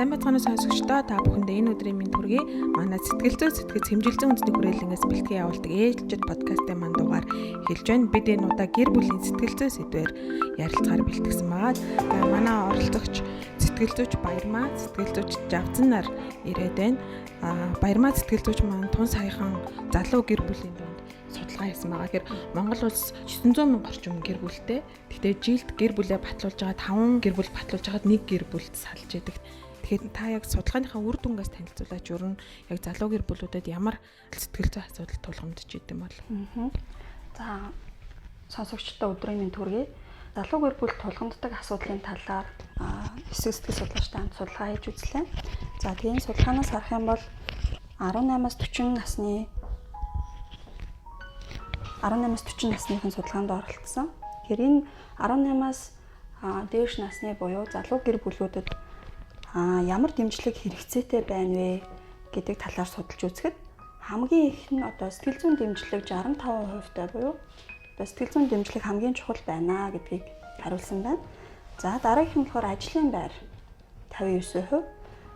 Сайн байцгаана сонсогчдоо та бүхэндээ энэ өдрийн мэнд хүргэе. Манай сэтгэл зүй сэтгэц хэмжилсэн үндэсний хүрээлэнгээс бэлтгэн явуулдаг ээлжид подкастын манд дугаар эхэлж байна. Бид энэ удаа гэр бүлийн сэтгэл зүй сэдвээр ярилцахаар бэлтгэсэн байгаа. Манай оролцогч сэтгэл зүйч Баярмаа, сэтгэл зүйч Жавзан нар ирээд байна. Баярмаа сэтгэл зүйч маань тун саяхан залуу гэр бүлийн дунд судалгаа хийсэн байгаа. Тэгэхээр Монгол улс 900 мянга орчим гэр бүлтэй. Гэхдээ жилд гэр бүлээ батлуулж байгаа 5 гэр бүл батлуулж байгаад 1 гэр бүлд салж идэг. Тэгэхээр та яг судалгааныхаа үр дүнгээс танилцуулаач. Ер нь яг залуу гэр бүлүүдэд ямар сэтгэл зүйн асуудал тулгамдж идэм бол. За сонсогчдоо өдрийн мэнд хүргэе. Залуу гэр бүл тулгамддаг асуудлын талаар эсэг сэтгэл судлаачтай хамт судалгаа хийж үзлээ. За тийм судалгаанаас харах юм бол 18-аас 40 насныхан судалгаанд оролцсон. Тэгэхээр энэ 18-аас дээш насны буюу залуу гэр бүлүүдэд ямар дэмжлэг хэрэгцээтэй байна вэ гэдэг талаар судалж үзэхэд хамгийн их нь сэтгэл зүйн дэмжлэг 65% тай буюу сэтгэл зүйн дэмжлэг хамгийн чухал байна гэдгийг хариулсан байна. За дараагийнх нь болохоор ажлын байр 59%.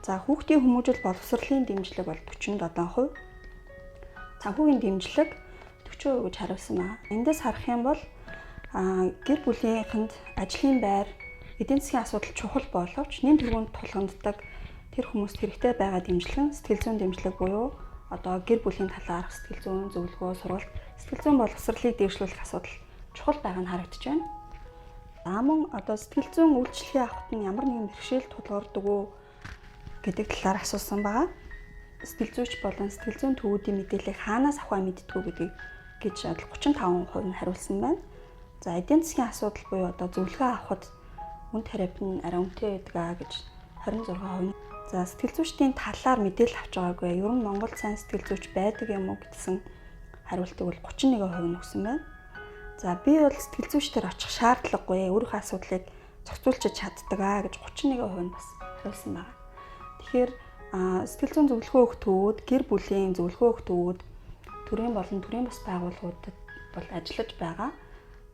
За хүүхдийн хүмүүжил боловсролын дэмжлэг бол 47%. Санхүүгийн дэмжлэг 40% гэж хариулсан байна. Эндээс харах юм бол гэр бүлийнхэнд ажлын байр, эдийн засгийн асуудал чухал боловч нэм тэргуунд тулгамддаг тэр хүмүүст хэрэгтэй байгаа дэмжлэг нь сэтгэл зүйн дэмжлэг буюу гэр бүлийн талаарх сэтгэл зүйн зөвлөгөө, сургалт, сэтгэл зүйн боловсролыг дээшлүүлэх асуудал чухал байгаа нь харагдаж байна. Мөн сэтгэл зүйн үйлчлэгээ авахт нь ямар нэгэн бэрхшээл тулгардаг уу гэдэг талаар асуусан байгаа. Сэтгэл зүйч болон сэтгэл зүйн төвүүдийн мэдээллийг хаанаас авахаа мэддэггүй гэдгийг гэж 35% нь хариулсан байна. За эдийн засгийн асуудал буюу зөвлөгөө авахд үн терапи нь арай үнэтэй байдаг гэж 26%. За сэтгэл зүйчдийн талаар мэдээлэл авч байгаагүй. Ер нь Монгол сайн сэтгэл зүйч байдаг юм уу гэсэн хариултыг бол 31% нь өгсөн байна. За би бол сэтгэл зүйчдэр очих шаардлагагүй. Өөрийнхөө асуудлыг зохицуулж чаддаг гэж 31% нь бас хариулсан байна. Тэгэхээр сэтгэл зүйн зөвлөгөө өгөх төвүүд, гэр бүлийн зөвлөгөө өгөх төвүүд, төрийн болон төрийн бус байгууллагуудад бол ажиллаж байгаа.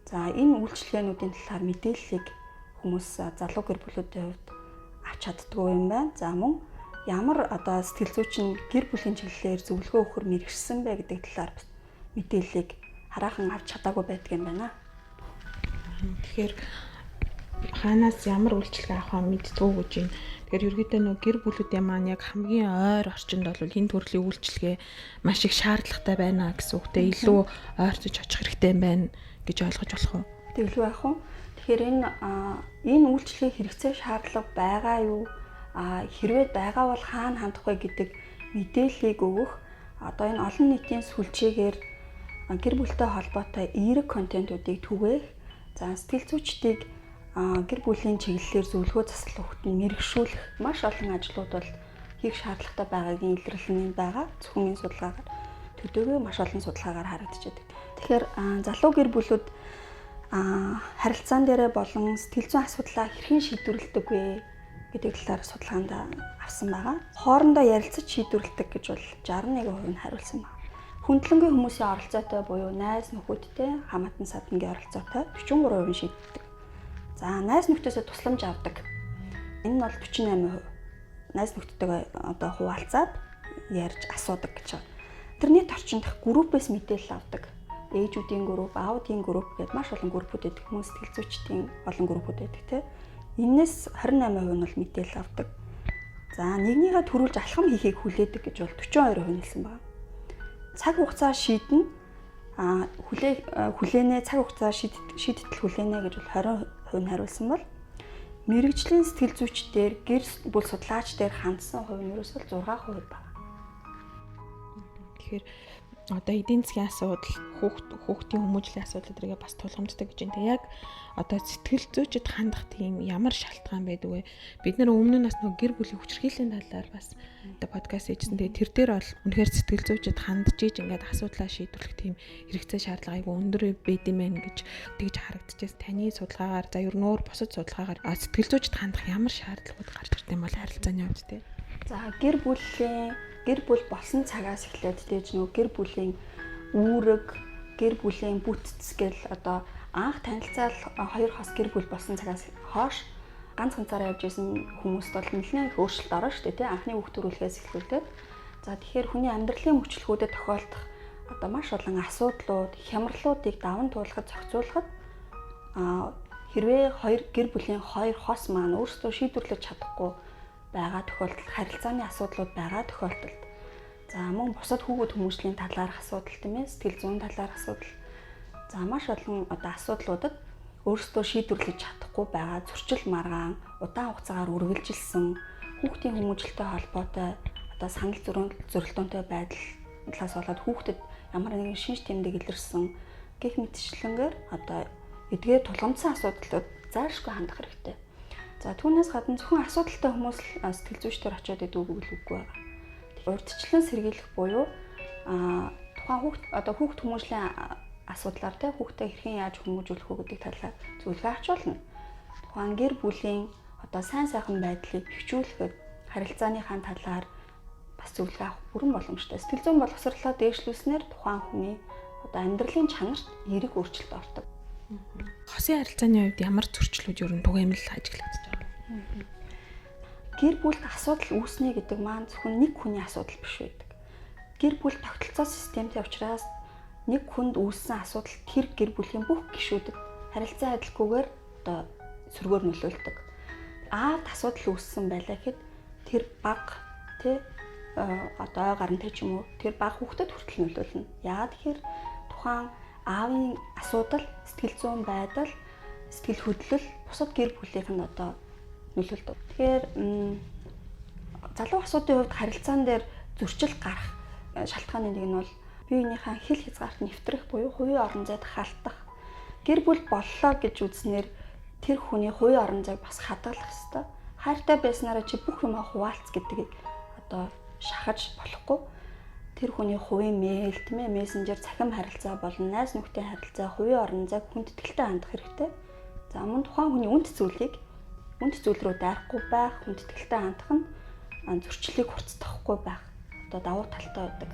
За энэ үйлчилгээнүүдийн талаар мэдээллийг хүмүүс залуу гэр бүлүүдийн хувьд авч чаддгүй юм байна. За мөн ямар сэтгэл зүйч нь гэр бүлийн чиглэлээр зөвлөгөө өгөхөр мэргэжсэн бэ гэдэг талаар мэдээллийг хараахан авч чадаагүй байдаг юм байна. Тэгэхээр хаанаас ямар үйлчилгээ авахаа мэддэггүй гэж байна. Тэгэхээр ерөөдөө гэр бүлүүдийн маань яг хамгийн ойр орчинд бол энэ төрлийн үйлчилгээ маш их шаардлагатай байна гэсэн үгтэй илүү ойртож очих хэрэгтэй юм байна гэж ойлгож болох уу? Тэглүү яах вэ? Тэгэхээр энэ үйлчилгээ хэрэгцээ шаардлага байгаа юу? Хэрвээ байгаа бол хаана хандах вэ гэдэг мэдээллийг өгөх энэ олон нийтийн сүлжээгээр гэр бүлтэй холбоотой эерэг контентуудыг түгээх, за сэтгэл зүйчдийг гэр бүлийн чиглэлээр зөвлөгөө засал өгөхөд мэрэгшүүлэх маш олон ажлууд бол хийх шаардлагатай байгаагийн илэрлэл нь байгаа. Зөвхөн энэ судалгаагаар төдийгүй маш олон судалгаагаар харагдаж байдаг. Тэгэхээр залуу гэр бүлүүд харилцаан дээрээ болон сэтгэл зүйн асуудлаа хэрхэн шийдвэрлэдэг вэ гэдэг талаар судалгаанд авсан байгаа. Хоорондоо ярилцаж шийдвэрлэдэг гэж бол 61% нь хариулсан байна. Хүндлэнгийн хүмүүсийн оролцоотой буюу найз нөхөдтэй хамаатан саднгийн оролцоотой 43% шийддэг. За найз нөхдөсөө тусламж авдаг. Энэ нь бол 48%. Найз нөхдөдтэйгээ хуваалцаад ярьж асуудаг гэж байна. Интернет орчинд группээс мэдээлэл авдаг. Ээжүүдийн групп, аавуудын групп гэдэг маш олон группүүд байдаг. Хүмүүс сэтгэл зүйчдийн олон группүүд байдаг тийм. Энээс 28% нь бол мэдээлэл авдаг. За нэгнийгээ төрүүлж алхам хийхийг хүлээдэг гэж бол 42% хэлсэн байна. Цаг хугацаа шийднэ. Хүлээнэ цаг хугацаа шийдэл хүлээнэ гэж бол 20% нь хариулсан бол мэрэгжлийн сэтгэл зүйчдээр гэр бүл судлаач дээр хандсан хувь нь ерөөсөө 6% байна. Тэгэхээр эдийн засгийн асуудал, хүүхдийн хүмүүжлийн асуудал гэдгээ бас тулгамддаг гэж байна. Яг сэтгэл зүйчд хандах тийм ямар шалтгаан байдаг вэ? Бид нар өмнө нь бас гэр бүлийн хүчирхийллийн талаар бас подкаст хийжсэн. Тэгээ тэр дээр бол үнэхээр сэтгэл зүйчд хандж ийж ингээд асуудлаа шийдвэрлэх тийм хэрэгцээ шаардлагыг өндөр байд юм байна гэж тэгж харагдчихээс. Таны судалгаагаар за ер нь өөр бусад судалгаагаар сэтгэл зүйчд хандах ямар шаардлагууд гарч ирдэг юм бол харилцааны хувьд тийм. За гэр бүл болсон цагаас эхлээд гэр бүлийн үүрэг, гэр бүлийн бүтцгэл анх танилцал хоёр хос гэр бүл болсон цагаас хойш ганц ганцаараа явж исэн хүмүүст бол нэлээд их өөрчлөлт орно шүү дээ тий. Анхны хүүхд төрүүлэхээс эхлүүлээд. За тэгэхээр хүний амьдралын мөчлөгүүдэд тохиолдох одоо маш олон асуудлууд, хямралуудыг даван туулахад зохицуулахад хэрвээ гэр бүлийн хоёр хос маань өөрсдөө шийдвэрлэж чадахгүй байгаа тохиолдолд харилцааны асуудлууд байгаа тохиолдолд за мөн бусад хүүхэд хүмүүжлийн талаарх асуудал тийм ээ сэтгэл зүйн талаарх асуудал за маш олон одоо асуудлуудад өөрсдөө шийдвэрлэж чадахгүй байгаа зөрчил маргаан удаан хугацаагаар үргэлжилсэн хүүхдийн хүмүүжлэлтэй холбоотой одоо санал зөрөлдөөнтэй байдлаас болоод хүүхдэд ямар нэгэн шинж тэмдэг илэрсэн гэх мэтчлэнгээр одоо эдгээр тулгамдсан асуудлууд заашгүй хандах хэрэгтэй. За түүнээс гадна зөвхөн асуудалтай хүмүүс л сэтгэл зүйчдэр очиод идэв үгүй байгаа. Урьдчилан сэргийлэх буюу тухайн хүүхд хүмүүжлийн асуудлаар те хүүхдээ хэрхэн яаж хүмүүжүүлэх үү гэдэг талаар зөвлөгөө авчулна. Тухайн гэр бүлийн одоо сайн сайхан байдлыг бэхжүүлэхэд харилцааныхаа талаар бас зөвлөгөө авах бүрэн боломжтой. Сэтгэл зүйн боловсролоо дээшлүүлснээр тухайн хүний одоо амьдралын чанарт эерэг өөрчлөлт ордог. Хосын харилцааны үед ямар зөрчлүүд ер нь түгээмэл ажиглагдаж байгаа? Гэр бүлд асуудал үүснэ гэдэг маань зөвхөн нэг хүний асуудал биш байдаг. Гэр бүл тогтолцоо системтэй учраас нэг хүнд үүссэн асуудал тэр гэр бүлийн бүх гишүүдэд харилцаа адилгүйгээр одоо сөргөөр нөлөөлдөг. Аавд асуудал үүссэн байлаа гэхэд тэр баг одоо гарантай ч юм уу тэр баг хүүхдэд хүртэл нөлөөлнө. Яагаад тэгэхээр тухайн аавын асуудал, сэтгэл зүйн байдал, сэтгэл хөдлөл бусад гэр бүлийнх нь одоо нөлөөлдөг. Тэгэхээр залуу асуудлын хувьд харилцаан дээр зөрчил гарах шалтгааны нэг нь бол биеийнхээ хил хязгаарт нэвтрэх буюу хувийн орон зайд халтах. Гэр бүл боллоо гэж үзнээр тэр хүний хувийн орон зайг бас хадгалах ёстой. Хайртай байснараа чи бүх юмаа хуваалц гэдгийг одоо шахаж болохгүй. Тэр хүний хувийн мэйл, тийм ээ, мессенжер, цахим харилцаа болон найз нөхдийн харилцаа, хувийн орон зайг хүндэтгэлтэй хандах хэрэгтэй. За мөн тухайн хүний үнд зүйл рүү дайрахгүй байх, хүндэтгэлтэй хандах нь зөрчлийг хурцдахгүй байх. Одоо давуу талтай байдаг.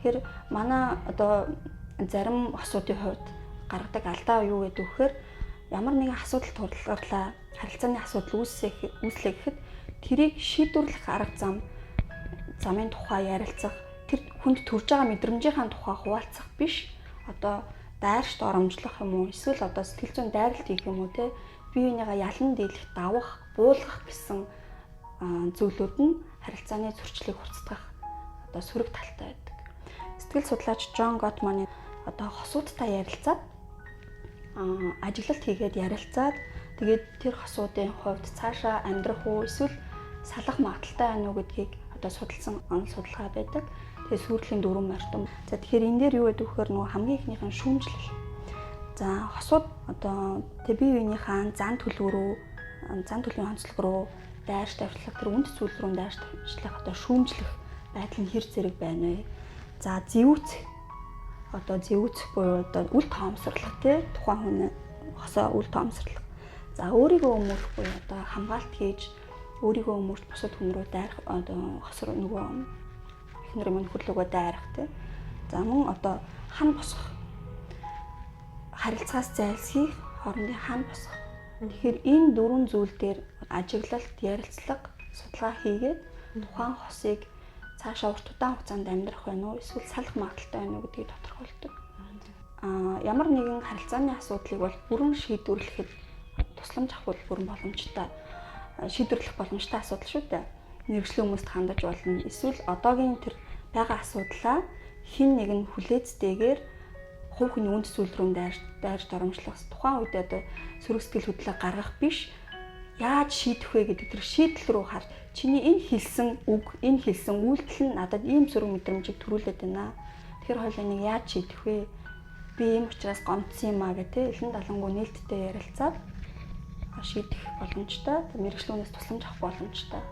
Тэгэхээр манай одоо зарим асуудлын хувьд гаргадаг алдаа юу гэдэг вэхээр ямар нэгэн асуудал тулгарлаа, харилцааны асуудал үүслээ гэхэд тэрийг шийдвэрлэх арга замын тухай ярилцах, тэр хүнд төрж байгаа мэдрэмжийн тухай хуваалцах биш. Одоо дайршд оромжлох юм уу? Эсвэл одоо сэтгэл зүйн дайралт хийх юм уу те? Бие бинийгаа ялан дийлэх, давах, буулгах гэсэн зүйлүүд нь харилцааны зөрчлийг хурцдах одоо сөрөг талтай байдаг. Сэтгэл судлаач Джон Готманы одоо хосуудтай ярилцаад ажиглалт хийгээд ярилцаад тэгээд тэр хосуудын хувьд цаашаа амьдрах уу эсвэл салах магадaltaй байна уу гэдгийг одоо судалсан онол судалгаа байдаг. Тэгээ сүрлийн дөрвөн морьтон. За тэгэхээр энэ дээр юу гэдэг вэхээр нөгөө хамгийн ихнийх нь шүүмжлэл. За хосууд одоо тэг бие биенийхээ зан төлөвийн онцлог руу дайрч тавьчлах тэр үнд зүйл рүү дайрч тавьчлах одоо шүүмжлэх байдал нь хэр зэрэг байна вэ? За зэвүүцэх буюу одоо үл тоомсорлох тий тухайн хүний хосоо үл тоомсорлох. За өөрийгөө өмөрөх буюу одоо хамгаалт хийж өөрийгөө өмөрч бусад хүн рүү дайрах одоо хосроо нөгөө эхнэр минь хүрлөгөө дайрах тий. За мөн одоо хан босох. Харилцаас зайлсхийх, хоорондын хан босох. Тэгэхээр энэ дөрвөн зүйл дээр ажиглалт, ярилцлага, судалгаа хийгээд тухайн хосыг цаашаа урт удаан хугацаанд амьдрах байна уу эсвэл салах магадaltaй байна уу гэдгийг тодорхойлдог. Ямар нэгэн харилцааны асуудлыг бол бүрэн шийдвэрлэхэд тусламж авах бүрэн боломжтой. Шийдвэрлэх боломжтой асуудал шүү дээ. Мэргэжлийн хүмүүст хандаж болно. Эсвэл одоогийн тэр байгаа асуудлаа хэн нэгэн хүлээцтэйгээр хувь хүний үнд зүйл рүү дайрж доромжлох. Тухайн үед одоо сөрөг сэтгэл хөдлөлөө гаргах биш. Яаж шийдэх вэ гэдэг тэр шийдэл рүү хар. Чиний энэ хэлсэн үг, энэ хэлсэн үйлдэл нь надад ийм сөрөг мэдрэмжийг төрүүлээд байна. Тэгэхээр хоёулаа нэг яаж шийдэх вэ? Би ийм учраас гомдсон юм аа гэх тээ элен далангуу нээлттэй ярилцаад шийдэх боломжтой. Мэргэжлийн хүнээс тусламж авах боломжтой.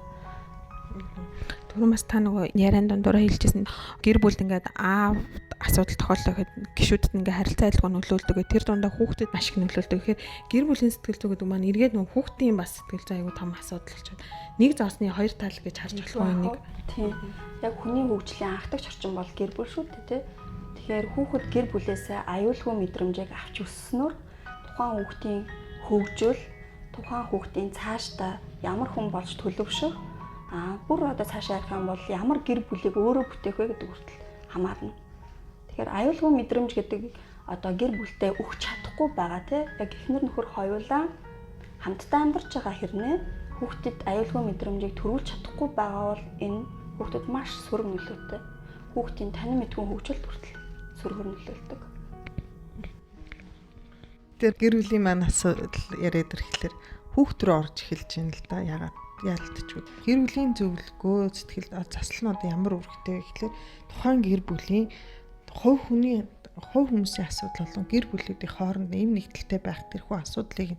Түрүүн бас та нөгөө яриан дундуур хэлжсэн гэр бүлд ингээд аав асуудал тохиоллоо гэхэд гишүүдэд ингээ харилцаа адилгүй нөлөөлдөг. Тэр дундаа хүүхдэд маш их нөлөөлдөг. Тэгэхээр гэр бүлийн сэтгэл зүй гэдэг маань эргээд нөгөө хүүхдийн бас сэтгэл зүй аюу том асуудал болчиход нэг зоосны хоёр тал гэж харж болох нэг. Тийм. Яг хүний хөгжлийн анхдагч орчин бол гэр бүл шүү дээ, тий. Тэгэхээр хүүхэд гэр бүлээсээ аюулгүй мэдрэмжийг авч өсснөөр тухайн хүүхдийн хөгжил тухайн хүүхдийн цаашдаа ямар хүн болж төлөвшөх бүр одоо цаашаа ярих юм бол ямар гэр бүлийг өөрөө бүтээх вэ гэдэг хүртэл хамаарна. Тэгэхээр аюулгүй мэдрэмж гэдэг одоо гэр бүлтэй өгч чадахгүй байгаа те яг эхнэр нөхөр хоёулаа хамтдаа амьдарч байгаа хэрнээ хүүхдэд аюулгүй мэдрэмжийг төрүүлж чадахгүй байгаа бол энэ хүүхдэд маш сөрөг нөлөөтэй. Хүүхдийн танин мэдгүй хөгжилд хүртэл сөргөр нөлөөлдөг. Тэр гэр бүлийн маань асуудал яриад ирэхлээр хүүхд рүү орж эхэлж байна л да. Яагаад яалтчгүй. Гэр бүлийн зөвлөгөө сэтгэл заслнууд ямар үүрэгтэй вэ гэхлээр тухайн гэр бүлийн хувь хүмүүсийн асуудал болон гэр бүлүүдийн хооронд нэм нэгдэлтэй байх тэрхүү асуудлыг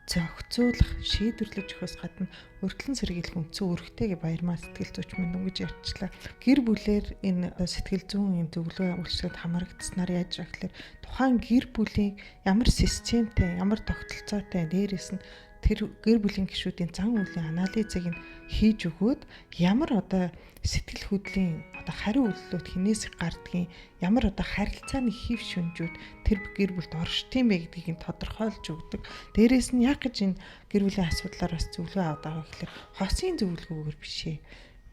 зохицуулах, шийдвэрлэж өгөхөөс гадна өртлөн сэргийлэх үндсэн үүрэгтэйг баярмаа сэтгэл зүйч мөн үгэж ярьчлаа. Гэр бүлээр энэ сэтгэл зүйн зөвлөгөө үйлчлэгт хамрагдсанаар яаж гэхээр тухайн гэр бүлийн ямар системтэй, ямар тогтолцоотой дээрээс нь тэр гэр бүлийн гишүүдийн зан үйлийн анализыг нь хийж өгөөд ямар одоо сэтгэл хөдлөлийн одоо хариу үйлдэлүүд хинээс гардгийг, ямар одоо харилцааны хэв шүнжүүд тэр гэр бүлд оршдгийм бэ гэдгийг нь тодорхойлж өгдөг. Дээрээс нь яг гэж энэ гэр бүлийн асуудлаар бас зөвлөгөө авдаг байгаа гэхээр хосын зөвлөгөөгөр биш ээ.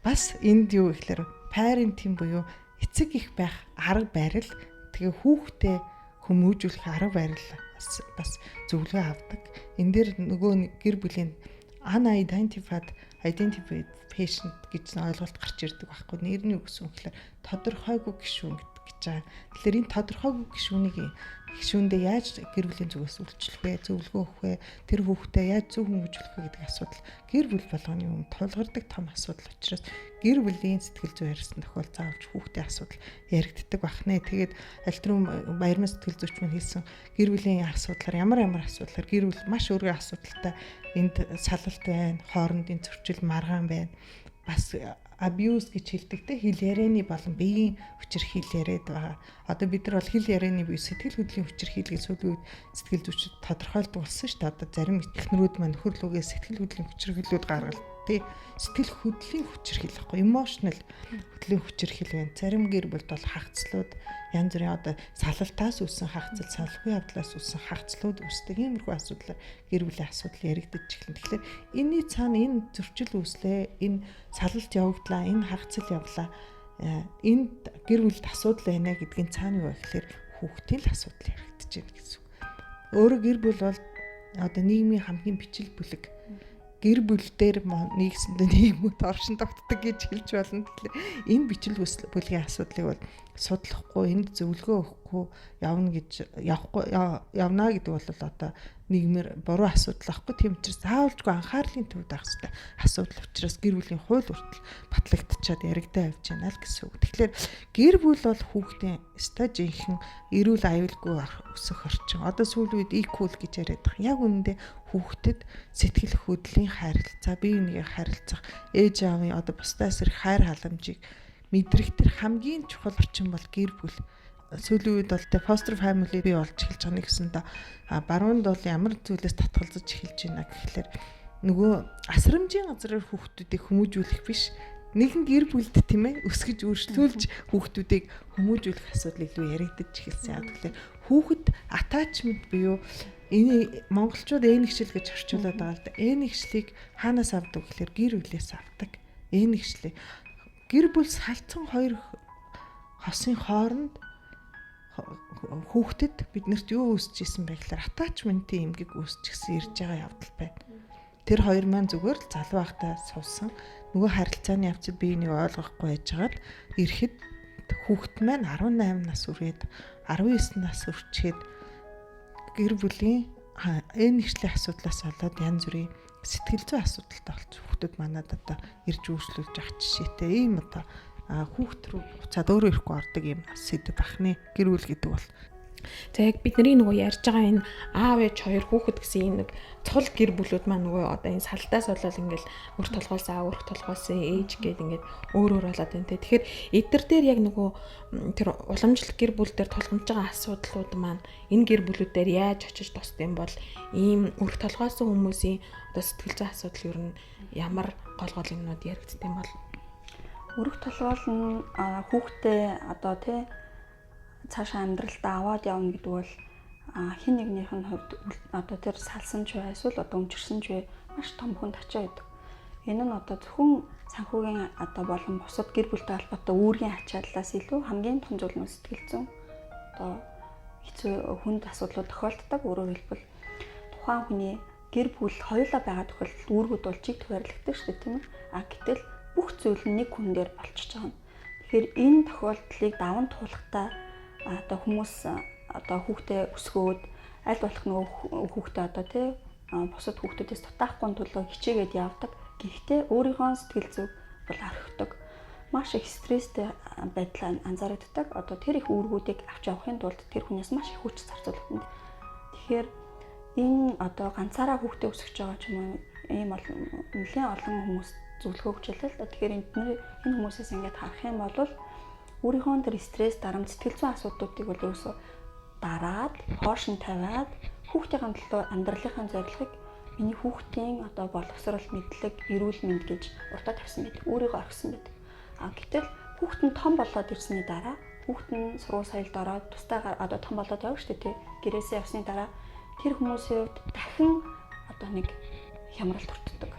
Бас энд юу гэхээр parenting буюу эцэг их байх арга барил, тэгээ хүүхдээ хүмүүжүүлэх арга барил бас зөвлөгөө авдаг. Энэ дээр нөгөө гэр бүлийн unidentified patient гэж ойлголт гарч ирдэг байхгүй. Нэрний үг гэсэн үг гэхээр тодорхойгүй гишүүн гэж байгаа. Тэгэхээр энэ тодорхойгүй гишүүндээ яаж гэр бүлийн зүгээс үйлчлэх вэ, зөвлөгөө өгөх вэ, тэр хүүхдээ яаж зөв хүмүүжүүлэх вэ гэдэг асуудал гэр бүл болгоны өмнө тулгардаг том асуудал учраас гэр бүлийн сэтгэл зүй ярьсан тохиол заавалж хүүхдийн асуудал яригддаг бахнэ. Тэгээд альтруу баярмаа сэтгэл зүйч мань хэлсэн гэр бүлийн асуудлаар ямар асуудлаар гэр бүл маш өргөн асуудалтай энд салалт байна, хоорондын зөрчил маргаан байна. Бас abuse гэж хэлдэг те хэл ярианы болон биеийн хүчээр хэл яриад байгаа. Одоо бид нар бол хэл ярианы бие сэтгэл хөдлөлийн хүчээр хэлгээ сүүлийн үед сэтгэл зүйчид тодорхойлдог болсон шүү дээ. Одоо зарим эхнэрүүд маань нөхөрлөгөө сэтгэл хөдлөлийн хүчээр хэлүүд гаргал тий сэтгэл хөдлөлийн хүчээр хэлэхгүй emotional хөдлөлийн хүчээр хэл байна. Зарим гэр бүлд бол хагцлууд янз бүрийн одоо салалтаас үүссэн хагцл, салхи явдлаас үүссэн хагцлууд үүсдэг иймэрхүү асуудлаар гэр бүлийн асуудал яригдаж эхэлнэ. Тэгэхээр энэний цаана энэ зөрчил үүслээ, энэ салалт явагдлаа, энэ хагцл явлаа. Энд гэр бүлд асуудал байна гэдгийн цаана юу вэ гэхээр хүүхдийн л асуудал яригдаж байна гэсэн үг. Өөрөөр гэр бүл бол одоо нийгмийн хамгийн бичил бүлэг. Гэр бүл дээр нэгсэндээ нийгмүүд оршин тогтдог гэж хэлж болно. Тэгэхээр энэ бичил бүлгийн асуудлыг бол судлахгүй, энд зөвлөгөө өгөхгүй явна гэдэг бол одоо нийгмээр буруу асуудал ахгүй. Тийм учраас заавалжгүй анхаарлын төвд байх хэрэгтэй асуудал учраас гэр бүлийн хууль хүртэл батлагдчихад яригдаа явж байна л гэсэн үг. Тэгэхээр гэр бүл бол хүүхдийн стажийнхэн эрүүл аюулгүй өсөх орчин. Одоо сүүлийн үед equal гэж яриад байгаа. Яг үүндээ хүүхдэд сэтгэл хөдлөлийн харилцаа, бие биенээ харилцах, ээж аавын одоо бусдаас ирэх хайр халамжийг мэдрэх тэр хамгийн чухал орчин бол гэр бүл. Сүүлийн үед бол foster family бий болж эхэлж байгаа нэгсэн да баруунд бол ямар зүйлээс татгалзаж эхэлж байна гэхэлэр нөгөө асрамжийн газраар хүүхдүүдийг хүмүүжүүлэх биш нэгэн гэр бүлд тийм ээ өсгөж өөрчлүүлж хүүхдүүдийг хүмүүжүүлэх асуудал илүү яригдаж эхэлсэн. Тэгэхээр хүүхэд attachment буюу энэ монголчууд нэгшил гэж орчуулад байгаа л да. Нэгшлийг хаанаас авдаг гэхээр гэр бүлээс авдаг. Нэгшлийг гэр бүл салцсан хоёр хосын хооронд хүүхдэд биднэрт юу үүсэж исэн бэ гэхээр attachment-ийн эмгэг үүсчихсэн ирж байгаа явдал байна. Тэр хоёр маань зүгээр л залуу байхдаа суусан нөгөө харилцааны явцад биенийг ойлгохгүй байжгаад ирэхэд хүүхэд маань 18 нас үрээд 19 нас өрчгээд гэр бүлийн нэгшлийн асуудлаас болоод янз бүрийн сэтгэл зүйн асуудалтай болж хүүхдүүд манад одоо ирж үйлчлүүлж авах жишээтэй ийм одоо хүүхд рүү буцаад өөрөө ирэхгүй ордог юм сэдв бахны гэр бүл гэдэг бол. За яг бидний нөгөө ярьж байгаа энэ аав ээж хоёр хүүхэд гэсэн энэ нэг цул гэр бүлүүд маань нөгөө одоо энэ салтаас болол ингээл өрх толгоос аав, өрх толгоос ээж гээд ингээд өөр болоод байна те. Тэгэхээр эдгээр дээр яг нөгөө тэр уламжлалт гэр бүл дээр тулгамж байгаа асуудлууд маань энэ гэр бүлүүдээр яаж очиж тусдсан бол ийм өрх толгоос хүмүүсийн одоо сэтгэл зүйн асуудал ер нь ямар гол юмнууд яригдсан бол өрх толгоол нь хүүхдээ одоо тий цаашаа амьдралдаа аваад явна гэдэг бол хин нэгнийх нь хувьд одоо тэр салсан ч бай эсвэл одоо өмчирсэн ч бай маш том хүнд ачаа байдаг. Энэ нь одоо зөвхөн санхүүгийн одоо болон бусад гэр бүлтэй холбоотой үүргийн ачааллаас илүү хамгийн том зүйл нь сэтгэл зүйн одоо хэцүү хүнд асуудлууд тохиолддог. Өөрөөр хэлбэл тухайн хүний гэр бүл хоёулаа байгаа тохиолдолд үүргүүд бол чиг тохиорлогддог шүү дээ, тийм ээ. Гэтэл бүх зүйл нь нэг хүн дээр болчихж байгаа юм. Тэгэхээр энэ тохиолдлыг даван туулахтаа одоо хүмүүс одоо хүүхдээ өсгөөд аль болох нөгөө хүүхдээ одоо тий бусад хүүхдүүдээс дутаахгүй төлөө хичээгээд явдаг. Гэхдээ өөрийнхөө сэтгэл зүйг бол орхидог. Маш их стресстэй байдал анзаарэгддэг. Одоо тэр их үүргүүдийг авч явахын тулд тэр хүнээс маш их хүч зарцуулагдана. Тэгэхээр энэ одоо ганцаараа хүүхдээ өсгөж байгаа ч юм уу ийм бол нэлээд олон хүмүүс зөвлөгөө өгч байлаа л да. Тэгэхээр энэ хүмүүсээс ингээд харах юм бол өөрийнхөө тэр стресс дарамт сэтгэл зүйн асуудлуудыг бол ерөөсөө дараад хоош нь тавиад хүүхдийн төлөө амьдралынхаа зорилгыг миний хүүхдийн одоо боловсрол мэдлэг эрүүл мэнд гэж уртаа тавьсан байдаг. Өөрийгөө орхисон байдаг. Гэтэл хүүхд нь том болоод ирсний дараа хүүхд нь сургууль соёлд ороод тустайгаар одоо том болоод явна шүү дээ тий. Гэрээсээ явсны дараа тэр хүмүүсийн хувьд дахин одоо нэг хямралт хүртдэг.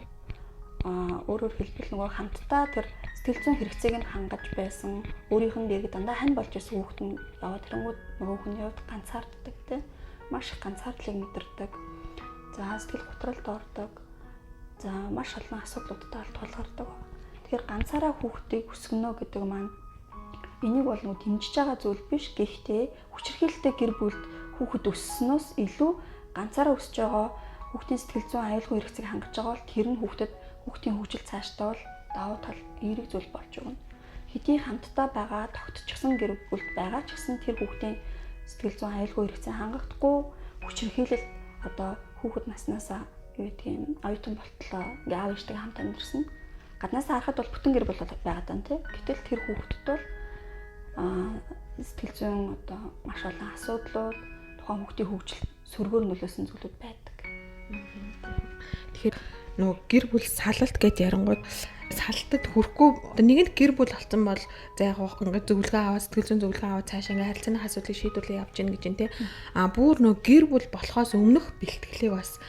Өөрөөр хэлбэл нөгөө хамтдаа тэр сэтгэл зүйн хэрэгцээг нь хангаж байсан өөрийнх нь дэрэг дандаа хань болж ирсэн хүүхд нь яваад тэрэнгүүд нөгөө хүний хувьд ганцаарддаг тий. Маш их ганцаардлыг мэдэрдэг. За сэтгэл готролд ордог. За маш олон асуудлуудтай тулгардаг. Тэгэхээр ганцаараа хүүхдийг өсгөнө гэдэг маань энийг бол нөгөө дэмжиж байгаа зүйл биш. Гэхдээ хүчирхийлэлтэй гэр бүлд хүүхэд өсснөөс илүү ганцаараа өсөж байгаа хүүхдийн сэтгэл зүйн аюулгүй хэрэгцээг хангаж байгаа бол тэр нь хүүхдийн хөгжил цаашдаа бол давуу тал эерэг зүйл болж өгнө. Хэдий хамтдаа байгаа тогтчихсон гэр бүлд байгаа ч гэсэн тэр хүүхдийн сэтгэл зүйн аюулгүй хэрэгцээ хангахдаггүй хүчирхийлэл одоо хүүхэд наснаасаа юу гэдгийг оюутан болтлоо ингээ аав ээжтэйгээ хамт амьдэрсэн. Гаднаасаа харахад бол бүтэн гэр бүл байгаа даа тий. Гэтэл тэр хүүхэдд бол сэтгэл зүйн одоо маш олон асуудлууд тухайн хүүхдийн хөгжил сөргөөр нөлөөсөн зүйлүүд байдаг. Тэгэхээр нөгөө гэр бүл салалт гэж ярангууд салтад хүрэхгүй нэгэнд гэр бүл болсон бол за яг ингээд зөвлөгөө аваад сэтгэл зүйн зөвлөгөө аваад цаашаа ингээд харилцааны асуудлыг шийдвэрлэж явж гин гэж юм те. Бүр нөгөө гэр бүл болохоос өмнөх бэлтгэлийг бас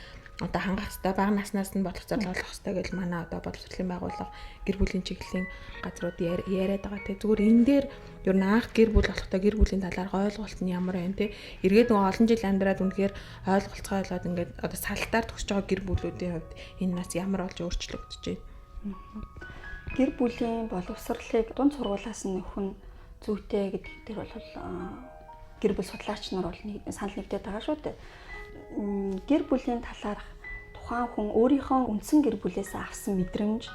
одоо хангах хэрэгтэй, бага наснаас нь бодлого зорилгох хэрэгтэй гэж манай одоо боловсролын байгууллага гэр бүлийн чиглэлийн газрууд яриад байгаа те. Зүгээр энэ дээр ер нь анх гэр бүл болохдоо гэр бүлийн талаар ойлголт нь ямар байна те. Эргээд нөгөө олон жил амьдраад үнэхээр ойлголцоо болоод ингээд одоо салтаар төгсөж байгаа гэр бүлүүдийн хувьд энэ нас ямар болж өөрчлөгдөж байна. Гэр бүлийн боловсролыг дунд сургуулиас нь нөхөн зүйтэй гэдэг дээр бол гэр бүл судлаач нар бол санал нэгдээд байгаа шүү дээ. Гэр бүлийн талаарх тухайн хүн өөрийнхөө үндсэн гэр бүлээс авсан мэдрэмж,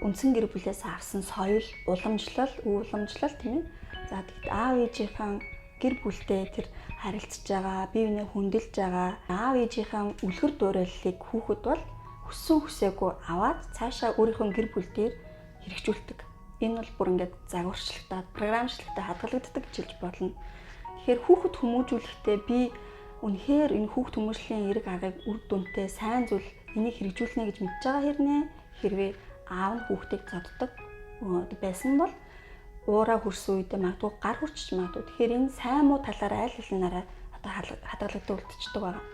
үндсэн гэр бүлээс авсан соёл, уламжлал тийм ээ. За тэгэд аав ээжийнхээ гэр бүлтэй тэр харилцаж байгаа, бие биенээ хөндлөж байгаа, аав ээжийнхээ үлгэр дуурайллыг хүүхэд бол хүссэн хүсээгүй аваад цаашаа өөрийнхөө гэр бүл дээр хэрэгжүүлдэг. Энэ бол бүр ингээд загварчлагтаад, програмчлагдаад хадгалагддаг гэж хэлж болно. Тэгэхээр хүүхэд хүмүүжүүлэхдээ би үнэхээр энэ хүүхд хүмүүжлийн эерэг аргыг үр дүнтэй сайн зүйл энийг хэрэгжүүлнэ гэж мэдж байгаа хэрнээ хэрвээ аав нь хүүхдийг зоддог байсан бол уураа хөрсөн үедээ магадгүй гар хүрчиж магадгүй. Тэгэхээр энэ сайн муу талаараа аль хэдийнээрээ одоо хадгалагддаг үлдчихдэг байгаа.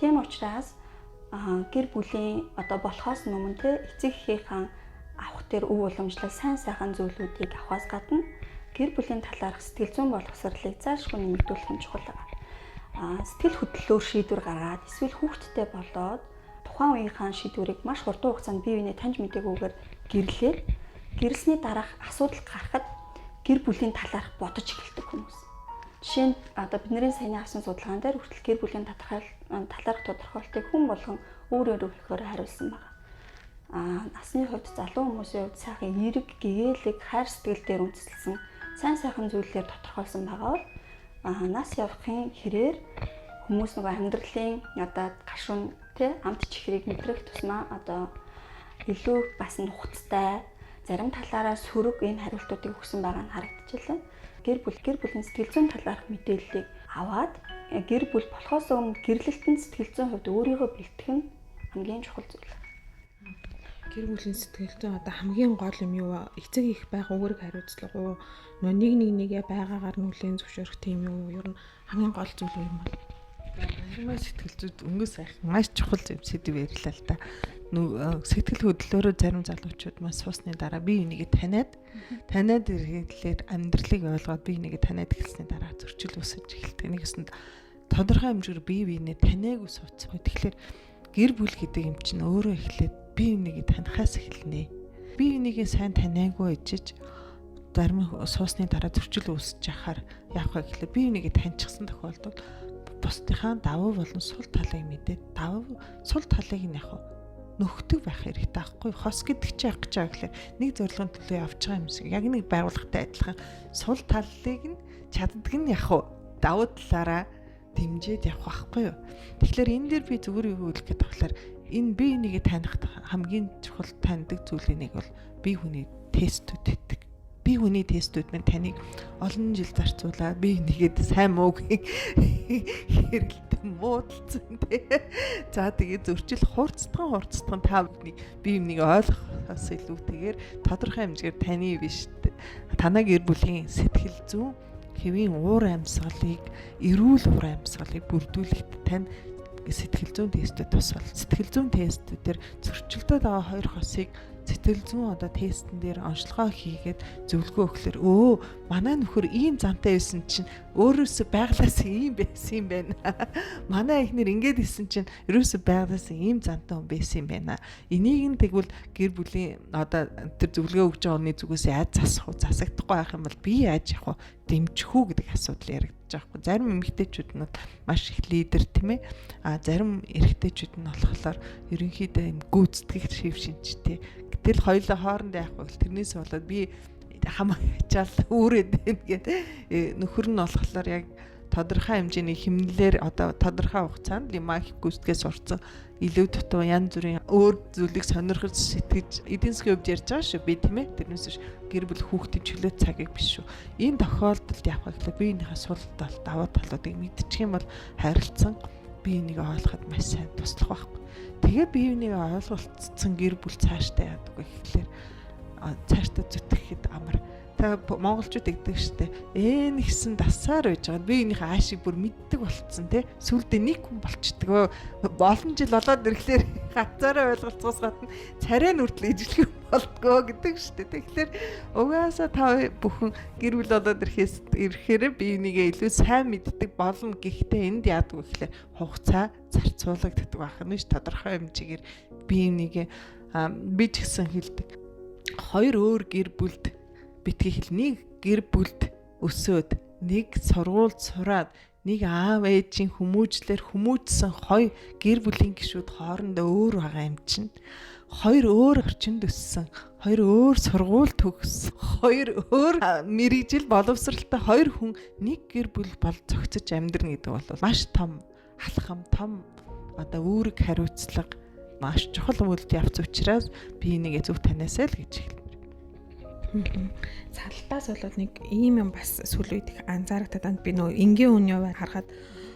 Тийм учраас гэр бүлийн одоо болохоос өмнө те эцэг эхийнхээ авах тэр өв уламжлал сайн сайхан зүйлүүдийг авахаас гадна гэр бүлийн талаарх сэтгэл зүйн боловсролыг заашгүй нэмэгдүүлэх нь чухал байгаа. Сэтгэл хөдлөлөөр шийдвэр гаргаад эсвэл хүүхдтэй болоод тухайн үеийнхээ шийдвэрийг маш хурдан хугацаанд бие биенээ таньж мэдээлгүйгээр гэрлээд гэрэлсний дараах асуудал гарахад гэр бүлийн талаарх бодож эхэлдэг хүмүүс. Жишээ нь одоо бидний саяны авсан судалгаан дээр хүртэл гэр бүлийн талаарх тодорхойлтыг хүн болгон өөр өөрөөр хариулсан байна. Насны хувьд залуу хүмүүсийн хувьд сайхан эерэг, гэгээлэг, хайр сэтгэл дээр үндэслэсэн сайн сайхан зүйлээр тодорхойлсон байгаа бол нас явахын хэрээр хүмүүс нөгөө амьдралын одоо гашуун тий амт чихрийг мэдрэх тусмаа одоо илүү бас нухацтай зарим талаараа сөрөг ийм хариултуудыг өгсөн байгаа нь харагдчихлаа. Гэр бүлийн сэтгэл зүйн талаарх мэдээллийг аваад гэр бүл болохоос өмнө гэрлэлтэн сэтгэл зүйн хувьд өөрийгөө бэлтгэх нь хамгийн чухал зүйл. гэр бүлийн сэтгэл зүйн одоо хамгийн гол юм юу вэ? Эцэг их байх үүрэг хариуцлага уу? Нөө нэгээ байгаагаар нүлэн зөвшөөрөх тийм юу? Ер нь хамгийн гол зүйл юу юм бэ? Баярмаа сэтгэл зүйд өнгөө сайх маш чухал юм сэдв ярьлаа л да. Сэтгэл хөдлөлөөрөө зарим залуучууд маань суусны дараа бие бинийгээ таниад ирэхлээр амьдралыг ойлгоод бие бинийгээ таниад эхэлсний дараа зөрчил үүсэж эхэлдэг. Нэгэсэнд тодорхой хэмжээгээр бие биенээ таниагүй сууцсан. Тэгэхээр гэр бүл гэдэг юм чинь өөрөө эхлээд бие бинийгээ танихаас эхэлнэ. Бие бинийгээ сайн таниагүй ижиж зарим суусны дараа зөрчил үүсэж яхаар яах вэ гэхлээр бие бинийгээ таньчихсан тохиолдолд бусдынхаа давуу болон сул талыг мэдээд сул талыг нь яг нөхдөг байх хэрэгтэй байхгүй. Хос гэдэг чи яг гэж байгаа гэхэлэр нэг зорилгын төлөө явж байгаа юм шиг яг нэг байгууллагатай адилхан сул талыг нь чаддаг нь яг давуу талаараа дэмжиж явах байхгүй юу. Тэгэхээр энэ дээр би зүгээр юу хэлэх гээд болохоор энэ бие бинийгээ таних хамгийн чухал таньдаг зүйлийн нэг бол бие хүний тестүүд гэдэг. Бие хүний тестүүд нь таныг олон жил зарцуулаад бие бинийгээд сайн муугийг хэрэлдэн муудалцсан тий. За тэгээ зөрчил хурцтан та бүхний бие бинийг ойлгохоос илүүтэйгээр тодорхой хэмжээгээр таны биш танаа гэр бүлийн сэтгэл зүйн хэвийн уур амьсгалыг эрүүл уур амьсгалыг бүрдүүлэхэд тань сэтгэл зүйн тестүүд тусвал сэтгэл зүйн тестүүдээр зөрчилдөд байгаа хоёр хосыг сэтгэл зүйн одоо тестэн дээр онцлогоо хийгээд зөвлөгөө өгөхлөр манай нөхөр ийм зантай байсан чинь өөрөөсөө байглаас ийм байсан юм байна. Манай эхнэр ингэж исэн чинь ерөөсөө байглаас ийм зантай хүн байсан юм байна. Энийг нь тэгвэл гэр бүлийн одоо тэр зөвлөгөө өгж байгаа хүний зүгээс яаж засагдахгүй байх юм бол би яаж явах вэ? Дэмжих үү гэдэг асуудал яригдчих жоохгүй. Зарим эмэгтэйчүүд нь маш их лидер тийм ээ. Зарим эрэгтэйчүүд нь болохоор ерөнхийдөө юм гүйцэтгэх шив шинжтэй. Гэтэл хоёулаа хоорондоо яах вэ? Тэрнээс болоод би хамаа ачаал үүрээд байна гэдэг. Нөхөр нь болохоор яг тодорхой хэмжээний хэмнэлээр одоо тодорхой хугацаанд лимак гүйцэтгэхээс сурцсан илүү дутуу янз бүрийн өөр зүйлийг сонирхож сэтгэж эдийн засгийн хувьд ярьж байгаа шүү би тийм ээ. Тэрнээс биш гэр бүл хүүхдийн чөлөө цагийг биш шүү. Энэ тохиолдолд яах вэ гэвэл биенийхээ сул тал даваа талуудыг мэдчих юм бол харилцсан биенийг ойлгоход маш сайн туслах байхгүй. Тэгээ биенийг ойлголцсон гэр бүл цаашдаа яадаг вэ гэхлээр цаашдаа зүтгэхэд амар. Та монголчууд гэдэг штэ нэгсэн дасаар байж байгаа. Биенийхээ аашиг бүр мэддэг болцсон тий. Сүлдээ нэг хүн болчдөг. Олон жил болоод ирэхлээр хацаараа ойлголцоос гадна царай нүртэл ижлэх болтгоо гэдэг штэ. Тэгэхээр угаасаа та бүхэн гэр бүл болоод ирэхээр биенийгээ илүү сайн мэддэг болно. Гэхдээ энд яадаг вэ гэхлээр хугацаа зарцуулагддаг байх нь ш тодорхой хэмжээгээр биенийгээ би ч гэсэн хэлдэг. Хоёр өөр гэр бүлд битгий хэл нэг гэр бүлд өсөөд нэг сургуульд сураад нэг аав ээжийн хүмүүжсэн хоёр гэр бүлийн гишүүд хоорондоо өөр байгаа юм чинь хоёр өөр орчинд өссөн хоёр өөр сургууль төгссөн хоёр өөр мэрэгжил боловсралтай хоёр хүн нэг гэр бүл бол зохицож амьдрна гэдэг бол маш том алхам том одоо үүрэг хариуцлага маш чухал үйлдэл явц учраас би энийг зөв таниасаа л гэж хэлмээр. Салтаас болоод нэг ийм юм бас сүүл үед их анзаарагдаад байна. Би нөө энгийн үнийн харахад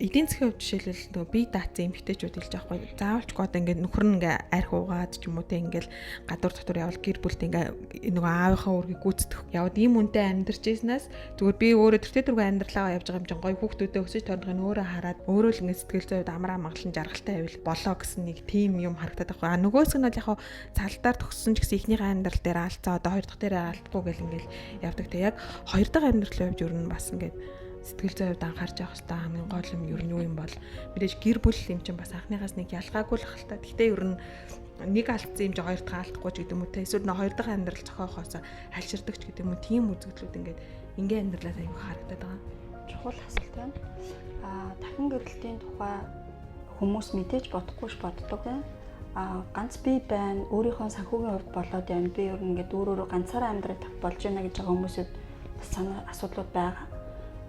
эдийн засгийн хувьд жишээлбэл нөө бие даацсан эмэгтэйчүүд хэлж байгаа байхгүй. Заавалч гоод ингээд нөхөр нь ингээ арх уугаад ч юм уу те ингээл гадуур дотор явал гэр бүлд ингээ нөгөө аавынхаа үргийг гүйцэтгэх яваад ийм үнтэй амьдарч ийснээс зүгээр би өөрөө төртөө төргөө амьдралаа явж байгаа юм чинь гоё хүүхдүүдэд өсөж тоондох нь өөрөө хараад өөрөө л ингээ сэтгэл зүйд амраа маглан жаргалтай байвал болоо гэсэн нэг тийм юм харагдаад байгаа. Нөгөөсг нь бол яг цалдаар төгссөн ч гэсэн ихнийхээ амьдрал дээр алдцаа одоо хоёр дахь дээрээ алдахгүй гэл ингээл явдаг. Тэг яг хоёр дахь амьдралын хувьд ер нь бас ингээд сэтгэл зүйн хувьд анхаарч явах хэрэгтэй хамгийн гол юм ер нь юу юм бол мэдээж гэр бүл юм чинь бас анхныхаас нэг ялгаагүй л хальтаа. Гэхдээ ер нь нэг алдсан юм чи хоёр дахь алдахгүй ч гэдэг юм уу те эсвэл хоёр дахь амьдрал зохиохоос хальширдаг ч гэдэг юм уу тийм үзэгдлүүд ингээд ингийн амьдралаас аягүй харагдаад байгаа. Чухал асуулт байна. Дахин гэрэлтийн тухай хүмүүс мэдээж бодохгүйш боддог байна. Ганц би байна өөрийнхөө санхүүгийн хувьд болоод байна. Би ер нь ингээд өөрөө ганцаараа амьдрах болж байна гэж байгаа хүмүүсэд бас санаа асуудлууд байгаа.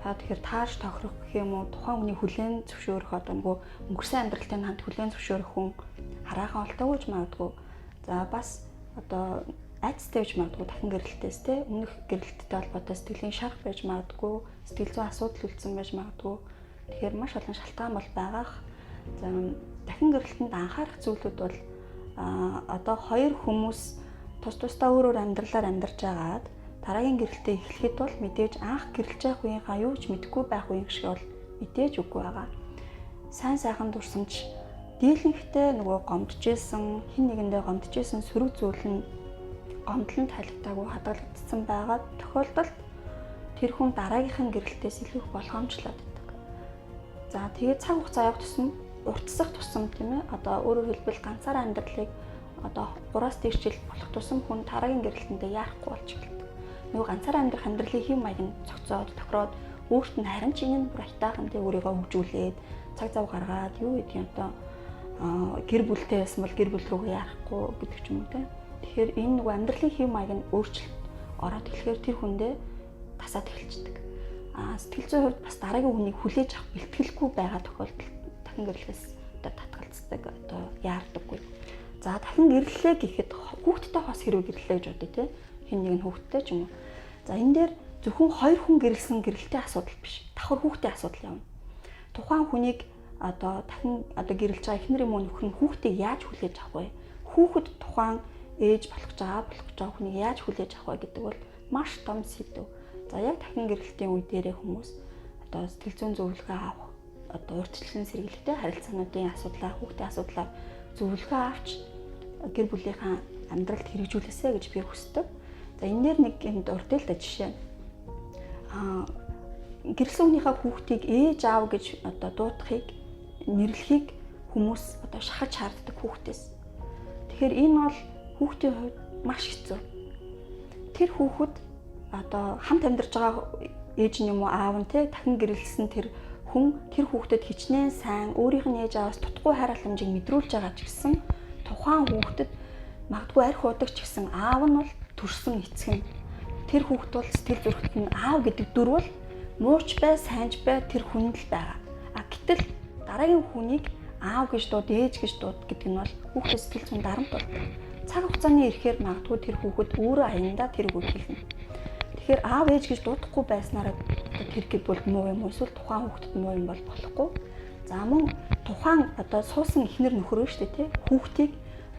Тэгэхээр тааш тохирох гэх юм уу тухайн хүний хүлээн зөвшөөрөх одоо нөгөө өнгөрсөн амьдралтай хамт хүлээн зөвшөөрөх хүн хараахан олтойгүйж магадгүй. За бас одоо айцтай байж магадгүй дахин гэрэлтээс те өмнөх гэрэлттэй холбоотой сэтгэлийн шарх байж магадгүй, сэтгэл зүйн асуудал үлдсэн байж магадгүй. Тэгэхээр маш олон шалтгаан бол байгаах. За дахин гэрэлтэнд анхаарах зүйлүүд бол одоо хоёр хүмүүс тус тусдаа өөрөөр амьдралаар амьдарч байгаад дараагийн гэрэлтээ эхлэхэд бол мэдээж анх гэрэлж байх үеийнхаа юу ч мэдэхгүй байх үеийн шиг бол мэдээж үгүй байгаа. Сайн сайхан дурсамж дийлэнхтэй нөгөө гомдожсэн, хин нэгэндээ гомдожсэн сөрөг зүйл нь гомдлон талхитаагүй хадгалагдсан байгаа тохиолдолд тэр хүн дараагийнхын гэрэлтээс илүү их болгоомжлоод байдаг. За тэгээд цаг хугацаа явах тусам уртсах тусам тийм ээ одоо өөрөөр хэлбэл ганцаараа амьдралыг одоо 3-аас дээш жил болох тусам хүн дараагийн гэрэлтэндээ яарахгүй болж эхэлдэг. Нөгөө ганцаараа амьдрах амьдралын хэм маяг нь цогцоод тохироод өөрт нь харин ч энэ бүр айтаахан тэ өөрийгөө хөгжүүлээд цаг зав гаргаад юу гэдгийг одоо гэр бүлтэй байсан бол гэр бүл рүүгээ яарахгүй гэдэг ч юм уу те. Тэгэхээр энэ нөгөө амьдралын хэм маяг нь өөрчлөлт ороод эхлэхээр тэр хүндээ тасаад эхэлждэг. Сэтгэл зүйн хувьд бас дараагийн хүнийг хүлээж авах бэлтгэлгүй байгаа тохиолдолд дахин гэрлээс одоо татгалцдаг одоо яардаггүй. За дахин гэрлээ гэхэд хүүхдтэй хос хэрэг гэрлээ гэж бодъё те. Хин нэг нь хүүхдтэй ч юм уу. За энэ дээр зөвхөн хоёр хүн гэрэлсэн гэрэлтийн асуудал биш. Давхар хүүхдийн асуудал явна. Тухайн хүнийг одоо дахин одоо гэрэлж байгаа эхнэр юм уу нөхөр нь хүүхдийг яаж хүлээж авах вэ? Хүүхэд тухайн ээж болох байгаа хүнийг яаж хүлээж авах вэ гэдэг бол маш том сэдв. За яг дахин гэрэлтийн үе дээрээ хүмүүс одоо сэтгэл зүйн зөвлөгөө авах, одоо урьдчилан сэргийлэлтэй харилцаануудын асуудлаар, хүүхдийн асуудлаар зөвлөгөө авч гэр бүлийнхаа амьдралд хэрэгжүүлээсэй гэж би хүсдэг. За энэ дээр нэг юм дуртай л да жишээ. Гэрэлсэн хүнийхээ хүүхдийг ээж аав гэж одоо дуудахыг, нэрлэхийг хүмүүс одоо шахаж шаарддаг хүүхдээс. Тэгэхээр энэ бол хүүхдийн хувьд маш хэцүү. Тэр хүүхэд одоо хамт амьдарч байгаа ээж нь юм уу аав нь те дахин гэрэлсэн тэр хүн тэр хүүхдэд хичнээн сайн өөрийнх нь ээж ааваас тутахгүй хайр халамжийг мэдрүүлж байгаа ч гэсэн тухайн хүүхдэд магадгүй арх удаг ч гэсэн аав нь бол төрсөн эцэг нь тэр хүүхд бол сэтгэл зүрхэд нь аав гэдэг дүр бол мууч бай сайнч бай тэр хүн л байгаа. Гэтэл дараагийн хүнийг аав гэж дууд ээж гэж дууд гэдэг нь бол хүүхдийн сэтгэл зүйн дарамт болдог. Цаг хугацааны ирэхээр магадгүй тэр хүүхэд өөрөө аяндаа тэр үг хэлнэ. Тэгэхээр аав ээж гэж дуудахгүй байснараа тэр гэр бүл муу юм эсвэл тухайн хүүхдэд муу юм бол болохгүй. За мөн тухайн одоо суусан эхнэр нөхөр шүү дээ тий хүүхдийг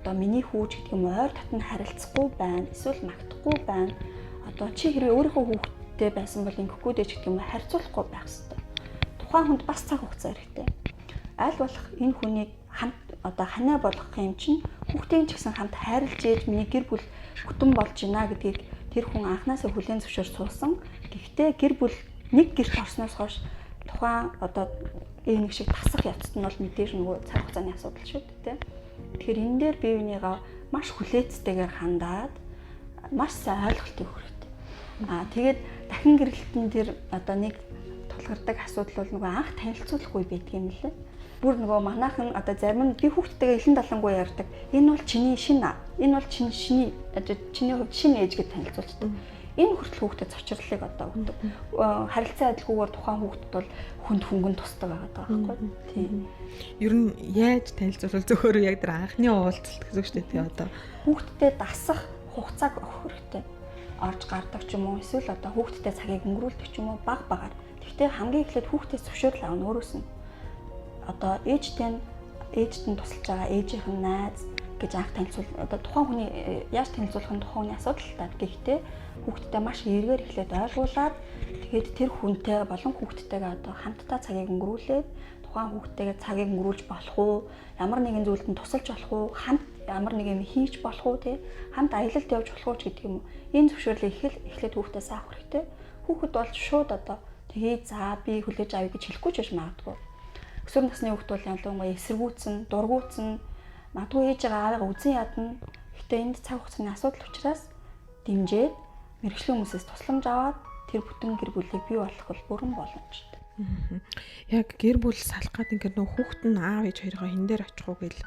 одоо миний хүүж гэдэг юм ойр татна харилцахгүй байна эсвэл магтахгүй байна. Одоо чи хэрвээ өөрийнхөө хүүхдтэй байсан бол ингэхгүй дээ ч гэдэг юм харьцуулахгүй байх хэрэгтэй. Тухайн хүнд бас цаг хугацаа хэрэгтэй. Аль болох энэ хүнийг хамт одоо ханаа болгох юм чинь хүүхдийн ч гэсэн хамт хайрлж ээж миний гэр бүл бүтэн болж байна гэдгийг тэр хүн анханасаа хүлээн зөвшөөр суусан. Гэхдээ гэр бүл нэг гэрт орсноос хойш тухайн одоо нэг шиг тасах явцад нь бол мэдээж нөгөө цаг хугацааны асуудал шүү дээ. Тэгэхээр энэ дээр бие бинийгаа маш хүлээцтэйгээр хандаад маш сайн ойлголт өгөх хэрэгтэй. Тэгээд дахин гэрэлтэн дээр одоо нэг тулгардаг асуудал бол нөгөө анх танилцуулахгүй байдаг юм лээ. Бүр нөгөө манайхан одоо зарим нь би хүүхдтэйгээ элен далангуй ярьдаг. Энэ бол чиний шинэ. Энэ бол чиний хувьд шинэ ээж гэж танилцуулдаг. Энэ хүртэл хүүхдэд цочрлыг одоо өгдөг. Харилцаа адилгүйгээр тухайн хүүхдэд бол хүнд хөнгөн тусдаг байгаа байхгүй. Тийм. Ер нь яаж танилцуулбал зөвхөн яг тэр анхны уулзалт гэсэн үг шүү дээ тий одоо. Хүүхдтэй дасах хугацааг өгөх хэрэгтэй. Орж гардаг ч юм уу эсвэл одоо хүүхдтэй цагийг өнгөрүүлдэг ч юм уу баг багаар. Гэхдээ хамгийн эхлээд хүүхдээс зөвшөөрөл авах нь өөрөөс нь. Одоо ээжтэй нь тусалж байгаа ээжийнх нь найз гэж анх танилцуул одоо тухайн хүний яаж танилцуулах нь тухайн хүний асуудал та. Гэхдээ хүүхдтэй маш эргээр эхлээд ойлгуулад тэгээд тэр хүнтэй болон хүүхдтэйгээ одоо хамтдаа цагийг өнгөрүүлээд тухайн хүүхдтэйгээ цагийг өнгөрүүлж болох уу, ямар нэгэн зүйлд нь тусалж болох уу, хамт ямар нэг юм хийж болох уу тий хамт аялалд явж болох уу гэдэг юм. Энэ зөвшөөрлийг эхлээд хүүхдээс авах хэрэгтэй. Хүүхэд бол шууд одоо тэгээ за би хүлээж авъя гэж хэлэхгүй ч байж магадгүй. Өсвөр насны хүүхэд бол ялангуяа эсэргүүцэн, дургуутсан, магадгүй ээж байгаа аавыгаа үзэн ядна. Гэтэ энд цаг хугацааны асуудал учраас дэмжээд мэрэгжлийн хүмүүсээс тусламж аваад тэр бүтэн гэр бүлийг бий болгох бол бүрэн боломжтой. Яг гэр бүл салах гэдэг ингээд нөх хүүхэд нь аав ээж хоёроо хэн дээр очих уу гэл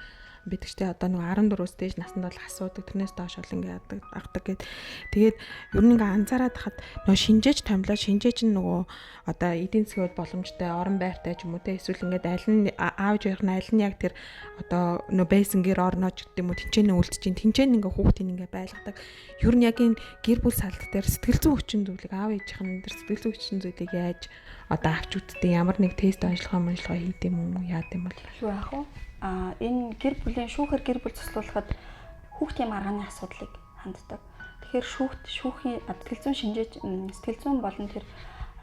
байдаг штэ одоо нэг 14-өөс дээш наснд бол асуудаг тэрнээс доош бол ингээд авдаг гэд. Тэгээд ер нь ингээ анзаараад хахад нөө шинжээж томлоо шинжээж нөгөө одоо эдийн засгийн боломжтой орон байртай ч юм уу те эсвэл ингээд аль нь аавж явах нь аль нь яг тэр одоо нөө бейсэн гэр орноо ч гэдэг юм уу тэнцэн үлдэж чинь ингээ хүүхдийн ингээ байлгадаг. Ер нь яг энэ гэр бүл салт дээр сэтгэл зүйн хүчин зүйлийг аав ээжийнх нь тэр сэтгэл зүйн хүчин зүйлийг яаж одоо авч үзтээ ямар нэг тест онцлогоо хийдэм юм уу яад юм бол юу яах вэ? энэ гэр бүлийн шүүхээр гэр бүл цуслуулахад хүүхдийн маргааны асуудлыг ханддаг. Тэгэхээр шүүхийн сэтгэл зүйн шинжээч сэтгэл зүйн болон тэр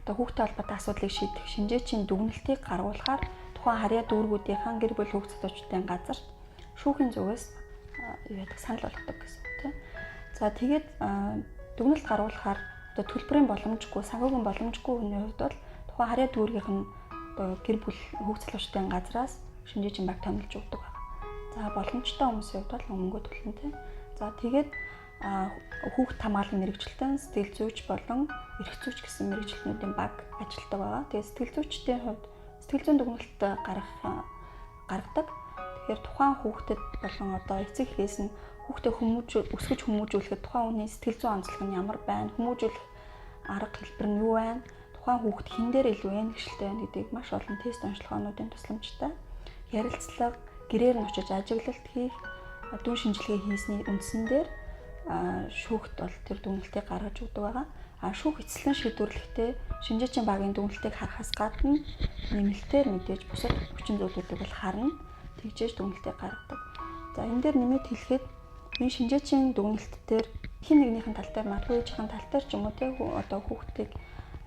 одоо хүүхдтэй холбоотой асуудлыг шийдэх шинжээчийн дүгнэлтийг гаргуулахаар тухайн харьяа дүүргүүдийнхэн гэр бүл хүүхд зохиолчдын газарт шүүхийн зүгээс санал болгодог гэсэн тийм. За тэгээд дүгнэлт гаргуулахаар одоо төлбөрийн боломжгүй, санхүүгийн боломжгүй хүний хувьд бол тухайн харьяа дүүргийнх нь одоо гэр бүл хүүхд зохиолчдын газраас шинжээчийн баг томилж өгдөг байна. За боломжтой хүмүүсийн хувьд бол мөнгө төлнө тийм. За тэгээд хүүхд хамгааллын мэрэгчлэлтэн сэтгэл зүйч болон эрх зүйч гэсэн мэрэгчлэлтнүүдийн баг ажилладаг байгаа. Тэгээд сэтгэл зүйчдийн хувьд сэтгэл зүйн дүгнэлт гаргадаг. Тэгэхээр тухайн хүүхдэд болон одоо эцэг эхээс нь хүүхдэд өсгөж хүмүүжүүлэхэд тухайн хүний сэтгэл зүйн онцлог нь ямар байна, хүмүүжүүлэх арга хэлбэр нь юу байна, тухайн хүүхд хин дээр илүү энэхшилтэй байна гэдгийг маш олон тест онцлогоонуудын тусламжтай ярилцлага, гэрээр нь очиж ажиглалт хийх, дүн шинжилгээ хийсний үндсэн дээр шүүхт бол тэр дүгнэлтийг гаргаж өгдөг байгаа. Шүүх эцэслэн шийдвэрлэхдээ шинжээчийн багийн дүгнэлтийг харахаас гадна нэмэлтээр мэдээж бусад хүчин зүйлүүдийг бол харна. Тэгжээж дүгнэлтийг гаргадаг. За энэ дээр нэмээд хэлэхэд энэ шинжээчийн дүгнэлт дээр хин нэгнийхэн тал дээр магадгүй ээжийн тал дээр ч юм уу те одоо хүүхдийг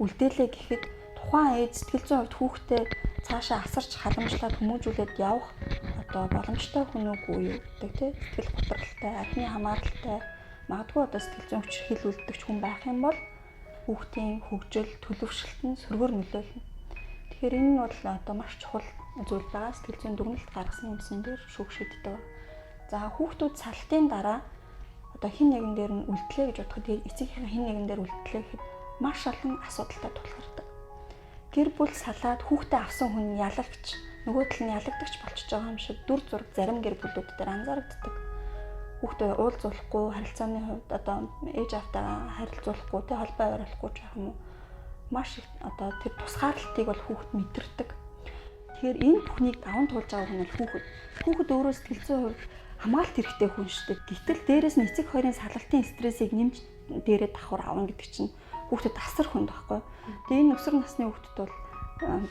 үлдээлээ гэхэд тухайн ээж сэтгэл зүйн хувьд хүүхдээ цаашаа асарч халамжлаад хүмүүжүүлээд явах одоо боломжтой хүн үгүй юу гэдэг те сэтгэл готролтой, архины хамааралтай магадгүй одоо сэтгэл зүйн хүчирхийлэл үлддэгч хүн байх юм бол хүүхдийн хөгжил, төлөвшөлт нь сөргөөр нөлөөлнө. Тэгэхээр энэ нь бол одоо маш чухал зүйл байгаа. Сэтгэл зүйн дүгнэлт гаргасан юмсан дээр шүүх шийддэг. За хүүхдүүд салтын дараа одоо хин нэгэн дээр нь үлдлээ гэж бодоход эцэгийнхэн хин нэгэн дээр үлдлээ гэхэд маш олон асуудалтай тулгардаг. Гэр бүл салаад хүүхдээ авсан хүн ялагч, нөгөө тал нь ялагдагч болчихж байгаа юм шиг дүр зураг зарим гэр бүлүүд дээр анзаарэгддэг. Хүүхдээ уулзуулахгүй, харилцааны хувьд одоо ээж автаа харилцуулахгүй, тэ холбоо ойруулахгүй ч юм уу. Маш их одоо тэр тусгаарлалтыг бол хүүхэд мэдэрдэг. Тэгэхээр энэ бүхнийг даван туулж байгаа хүн бол хүүхэд. Хүүхэд өөрөө сэтгэл зүйн хувьд хамгаалалт хэрэгтэй хүн шүү дээ. Гэтэл дээрэс нь эцэг хоёрын салгалтын стрессийг нэмж дээрээ давхар авна гэдэг чинь хүүхдэд асар хүнд байхгүй. Тэгээ энэ өсвөр насны хүүхдэд бол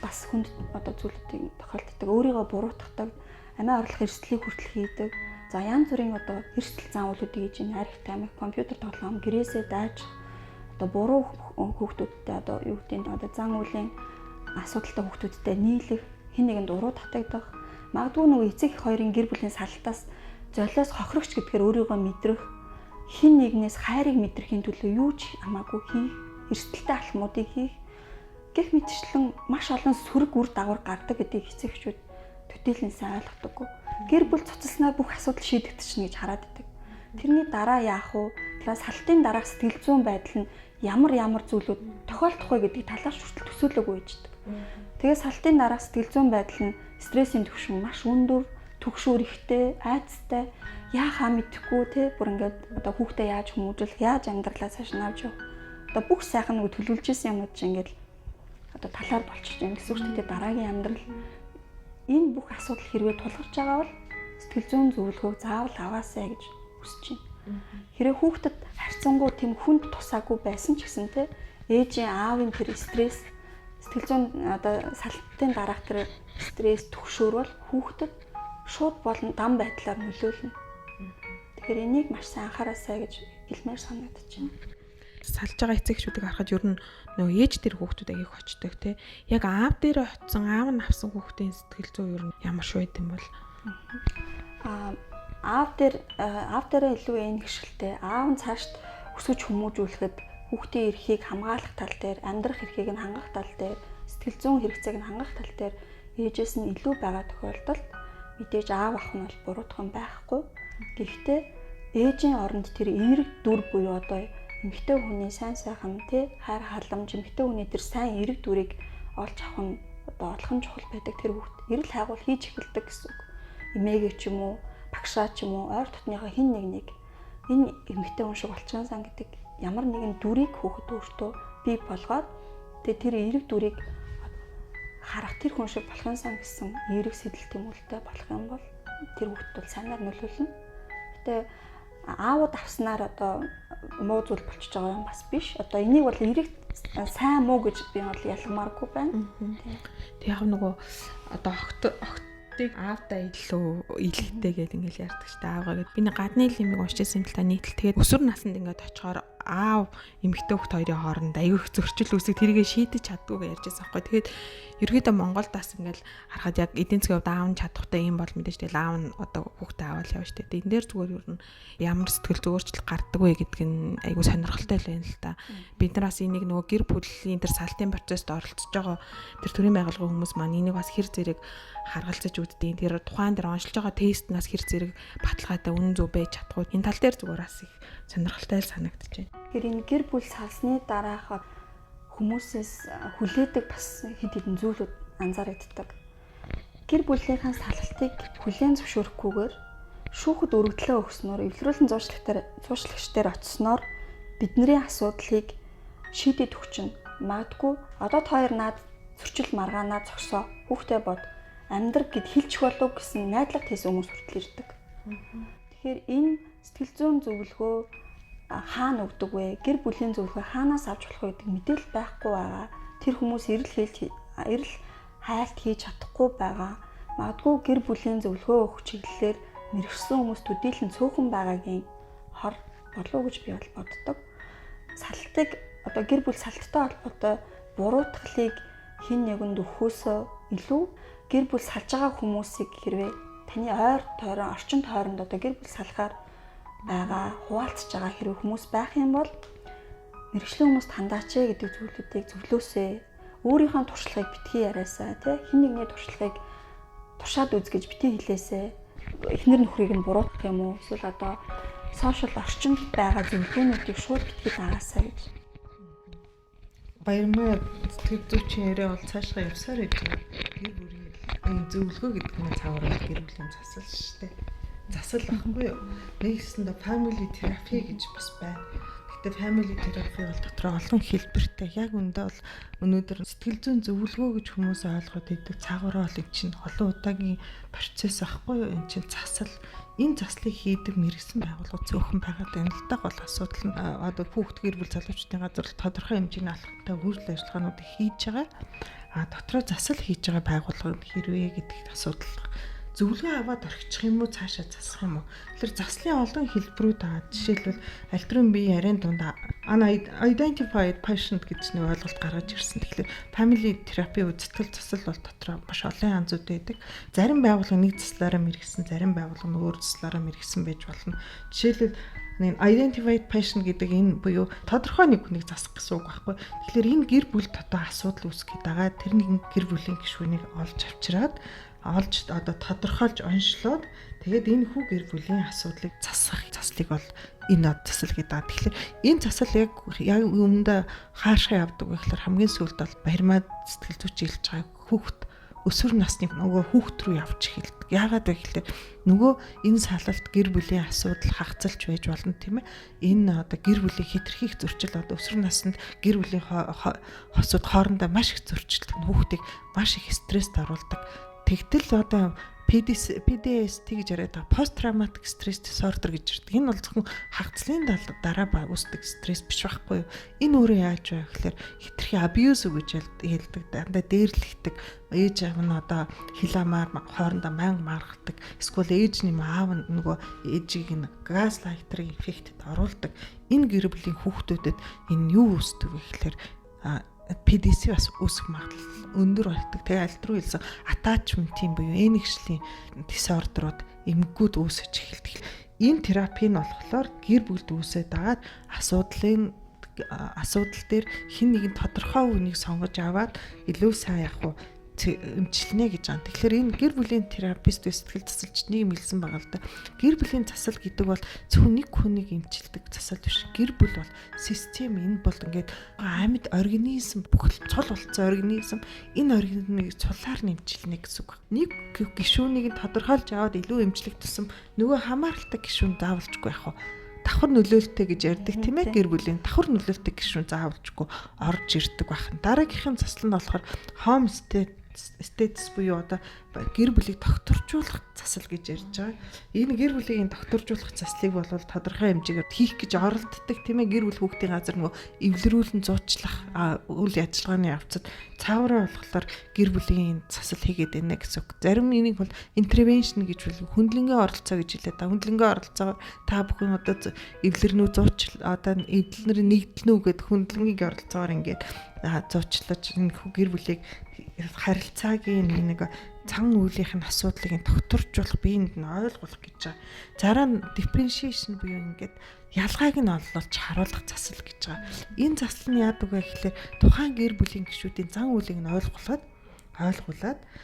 бас хүнд одоо зүйлүүдийг тохиолддог. Өөрийгөө буруутгадаг, амиа орлох эрсдлийг хүртэл хийдэг. За янз бүрийн одоо эрсдэл заавлуудыг хийж ин архит амиг компьютер тоглоом гэрээсээ daaj одоо буруу хүүхдүүдтэй одоо юу гэдэг нь одоо зан үйлийн асуудалтай хүүхдүүдтэй нийлэх, хин нэгэнд уруу татагдах, магадгүй нөгөө эцэг их хоёрын гэр бүлийн салтаас золиос хохирогч гэдгээр өөрийгөө мэдрэх, хин нэгнээс хайрыг мэдрэхийн төлөө юу ч хамаагүй хийх, эрсдэлтэй алхмуудыг хийх гэх мэтчлэн маш олон сөрөг үр дагавар гардаг гэдгийг эцэг эхчүүд төдийлөн сайн ойлгодоггүй. Гэр бүл цуцалснаа бүх асуудал шийдэгдчихнэ гэж хараад байдаг. Тэрний дараа яах вэ? Тэр салтын дараах сэтгэл зүйн байдал нь ямар зүйлүүд тохиолдох вэ гэдгийг талаарч хүртэл төсөөлөөгүй байждаг. Тэгээ салтын дараах сэтгэл зүйн байдал нь стрессийн түвшин маш өндөр, түгшүүр ихтэй, айцтай, яахаа мэдэхгүй те бүр ингээд одоо хүүхдээ яаж хүмүүжүүлэх, яаж амьдралаа цааш нь авч явах. Одоо бүх сайхан нэг төлөвлөж исэн юмуд чинь ингээд одоо талаар болчих юм гэсэн үг шүү дээ. Дараагийн амьдрал энэ бүх асуудал хэрвээ тулгарч байгаа бол сэтгэл зүйн зөвлөгөөг заавал аваасай гэж хүсэж байна. Хэрэг хүүхдэд харьцангуй тийм хүнд тусаагүй байсан ч гэсэн те ээжийн аавын тэр стресс сэтгэл зүйн одоо салтын дараах тэр стресс түгшүүр бол хүүхдэд шууд болон дан байдлаар нөлөөлнө. Тэгэхээр энийг маш сайн анхаараасай гэж хэлмээр санагдаж байна. Салж байгаа эцэгчүүдийг харахад ер нь нөгөө ээж дээр хүүхдүүд аяг очдог те. Яг аав дээр очсон, аав нь авсан хүүхдийн сэтгэл зүй ер нь ямар шүү юм бол аав дээрээ илүү энэгшилтэй. Аав нь цаашд өсөж хүмүүжүүлэхэд хүүхдийн эрхийг хамгаалах тал дээр, амьдрах эрхийг нь хангах тал дээр, сэтгэл зүйн хэрэгцээг нь хангах тал дээр ээжээс нь илүү байгаа тохиолдолд мэдээж аав ах нь бол буруудах юм байхгүй. Гэхдээ ээжийн оронд тэр эерэг дүр буюу одоо эмэгтэй хүний сайн сайхан тий хайр халамж эмэгтэй хүний тэр сайн эерэг дүрийг олж авах нь одоо олхон чухал байдаг. Тэр хүүхд эрэл хайгуул хийж эхэлдэг гэсэн үг. Эмээгээ ч юм уу, багшаа ч юм уу, ойр дотныхоо хин нэг энэ эмэгтэй хүн шиг болчихсон сан гэдэг ямар нэгэн дүрийг хүүхэд өөртөө бий болгоод тэр эерэг дүрийг харах тэр хүн шиг болох юмсан гэсэн эерэг сэтэл тэмүүлэлтэй болох юм бол тэр хүүхэд бол сайнаар нөлөөлнө. Гэтэ аауд авснаар одоо муу зүйл болчихж байгаа юм бас биш. Одоо энийг бол эерэг сайн муу гэж би бол ялгамааргүй байна. Тэг яг нөгөө одоо хүүхдийг аавдаа илүү илгэтэй гэдэг ингээл ярьдаг шүү дээ. Аавгаа гэдэг. Би нэг гадны лимиг уншижсэн юм л та нийтлэл. Тэгээд өсвөр наснд ингээд очихоор аав эмэгтэй хүүхд хоёрын хооронд аягүй их зөрчил үүсэх тэргээ шийдэж чаддгүйгээ ярьжсэн аахгүй. Тэгээд ерөөдөө Монголд бас ингээл харахад яг эдийн засгийн хувьд аав нь чадахтай юм бол мэдээж тэгэл аав нь одоо хүүхдээ аваад явна шүү дээ. Энэ дээр зүгээр ер нь ямар сэтгэл зүйрчил гардаг вэ гэдг нь аягүй сонирхолтой л байна л та. Бид нар бас энийг нөгөө гэр бүлийн тэр салтын процессд оролцож байгаа тэр төрийн байгууллагын хүмүүс маань энийг бас хэр зэрэг харгалзаж үздэг. Тэр тухайн дээр оншилж байгаа тестнаас хэр зэрэг баталгаатай үнэн зөв байж чадахгүй. Энэ тал дээр зүгээр бас их сонирхолтой санагдаж байна. Тэр энэ гэр бүл салсны дараах хүмүүсээс хүлээдэг бас хэд хэдэн зүйлүүд анзаарэгддэг. Гэр бүлийнхаа салхалтыг хүлээн зөвшөөрөхгүйгээр шүүхэд өргөдлөө өгснөөр эвлэрүүлэн зуурчлагчдаар очисноор бидний асуудлыг шийдэд өгчин. Магадгүй одоо хоёр наад зөрчил маргаанаа зогсоо хүүхдээ бод амьдрах гэд хэлчих болов гэсэн найдлага хийсэн хүмүүс хүртэл ирдэг. Тэгэхээр энэ сэтгэл зүйн зөвлөгөө хаана өгдөг вэ? Гэр бүлийн зөвлөгөө хаанаас авч болох вэ гэдэг мэдээлэл байхгүй байгаа. Тэр хүмүүс эрэл хайлт хийж чадахгүй байгаа. Магадгүй гэр бүлийн зөвлөгөө өгөх чиглэлээр мэрэгсэн хүмүүс төдийлөн цөөхөн байгаагийн хор болов гэж би боддог. Салтыг одоо гэр бүл салттай холбоотой буруутгалыг хэн нэгэнд өгөхөөсөө илүү гэр бүл салж байгаа хүмүүсийг хэрвээ таны ойр тойрон орчин тойронд одоо гэр бүл салахаар байгаа хуваалцж байгаа хэрэг хүмүүс байх юм бол мэрэгжлийн хүмүүст хандаач гэдэг зүйлүүдийг зөвлөөсэй. Өөрийнхөө туршлагыг битгий яриасаа тий хэн нэгний туршлагыг туршаад үзгэж битгий хэлээсэй. Эхнэр нөхрийг нь буруутгах юм уу? Эсвэл одоо сошиал орчинд байгаа зөвлөгөөнүүдийг шууд битгий дагаасаа гэж. Баярмаа сэтгэл зүйчийн яриа бол цаашгаа явсаар байж байгаа. Гэр бүлийн зөвлөгөө гэдэг нь цаавар гэр бүлийн засал шүү дээ. Засал ахгүй юу? Нэгсэндээ family therapy гэж бас байна. Гэхдээ family therapy бол дотроо олон хэлбэртэй. Яг үндэ бол өнөөдөр сэтгэл зүйн зөвлөгөө гэж хүмүүс ойлгоод идэг цаагаараа бол энэ чинь олон удаагийн процесс ахгүй юу? Энэ чинь засал. Энэ заслыг хийдэг мэрэгсэн байгууллага зөөхөн байгаад байна л даа бол асуудал нь одоо хүүхд гэр бүл залуучдын газар тодорхой хэмжээний алхамтай үйл ажиллагаануудыг хийж байгаа. Дотроо засал хийж байгаа байгууллага хэрвээ гэдэг асуудал. Зөвлөгөө аваад орчих юм уу цаашаа засах юм уу? Тэр заслын олон хэлбэрүүд байгаа. Жишээлбэл альтрын бие яриан дунд unidentified patient гэж нэг ойлголт гаргаж ирсэн. Тэгэхээр family therapy үзтгэл засал бол дотроо маш олон янзууд байдаг. Зарим байгууллага нэг заслаараа мэргэсэн, зарим байгууллага нөгөө заслаараа мэргэсэн байж болно. Жишээлбэл identified patient гэдэг энэ буюу тодорхой нэг хүнийг засах гэсэн үг байхгүй. Тэгэхээр энэ гэр бүл дотоо асуудал үүсгэж байгаа. Тэр нэгэн гэр бүлийн гишүүнийг олж авчираад одоо тодорхойлж онцлоод тэгээд энэ хүү гэр бүлийн асуудлыг засах заслыг бол энэ засал гэдэг. Тэгэхээр энэ засал яг өмнөдөө хаашаа явдаг вэ гэхээр хамгийн сүүлд бол баярмаа сэтгэл зүйч хэлж байгаа хүүхд өсвөр насны нөгөө хүүхд рүү явж эхэлдэг. Яагаад вэ гэхээр нөгөө энэ салалт гэр бүлийн асуудал хагацалж байж болно тийм ээ. Энэ одоо гэр бүлийн хэтэрхийх зөрчил одоо өсвөр наснд гэр бүлийн хосууд хоорондоо маш их зөрчилдөг. Хүүхдийг маш их стресст оруулдаг. Тэгтэл одоо PTSD гэж яриад байгаа post traumatic stress disorder гэж ирдэг. Энэ бол зөвхөн хагацлын дараа үүсдэг стресс биш байхгүй юу? Энэ өөрөө яаж вэ гэхээр хэтэрхий abuse гэж хэлдэг. Дандаа дээрлэгдэг. Ээж аав нь одоо хил амаар хоорондоо мянга маргадаг. Эсвэл ээж нэм аав нь нөгөө ээжийг нь gaslighting effect-д оруулдаг. Энэ гэр бүлийн хүүхдүүдэд энэ юу үүсдэг вэ гэхээр PDC бас үүсэх магадлал өндөр болдог. Тэгээ аль руу хэлсэн attachment-ийн буюу энэгшлийн дисордерууд эмгэгүүд үүсэж эхэлдэг. Энэ терапи нь болохоор гэр бүлд үүсээд агаад асуудал дээр хэн нэгэн тодорхой үнийг сонгож аваад илүү сайн явах уу эмчилнэ гэж байгаа. Тэгэхээр энэ гэр бүлийн терапист вэ сэтгэл засалчдыг мэлсэн байгаа л да. Гэр бүлийн засал гэдэг бол зөвхөн нэг хүнийг эмчилдэг засал биш. Гэр бүл бол систем. Энэ бол ингээд амьд организм, бүхэл цол болцсон организм. Энэ организмыг цулаар нэмчилнэ гэсэн үг. Нэг гишүүнийг тодорхойлж аваад илүү эмчлэх тусам нөгөө хамааралтай гишүүн заавалжгүй яах вэ? Давхар нөлөөлттэй гэж ярьдаг тийм ээ. Гэр бүлийн давхар нөлөөлттэй гишүүн заавалжгүй орж ирдэг байх. Дараагийнх нь засал нь болохоор home status буюу одоо гэр бүлийг докторжуулах засал гэж ярьж байгаа. Энэ гэр бүлийн докторжуулах заслыг бол тодорхой хэмжээгээр хийх гэж оролддог тийм ээ. Гэр бүл хүүхдийн газар нөгөө эвлэрүүлэн зуучлах үйл ажиллагааны явцад цаавраа болохоор гэр бүлийн засал хийгээд байна гэсэн үг. Зарим энийг бол интервеншн гэж бол хүндлэнгийн оролцоо гэж хэлээд байгаа. Хүндлэнгийн оролцоогоор та бүхэн одоо эвлэрнүү одоо эвлэрийн нэгдэлнүү гэд хүндлэнгийн оролцоогоор ингээд зуучлаж энэ гэр бүлийг харилцаагийн нэг цан үйлийнх нь асуудлыг докторжуулах биеинд нь ойлгуулах гэж байгаа. Зараа нь differentiation буюу ингээд ялгааг нь олуулж харуулах засал гэж байгаа. Энэ засал нь яадаг вэ гэхлээр тухайн гэр бүлийн гишүүдийн зан үйлийг нь ойлгуулад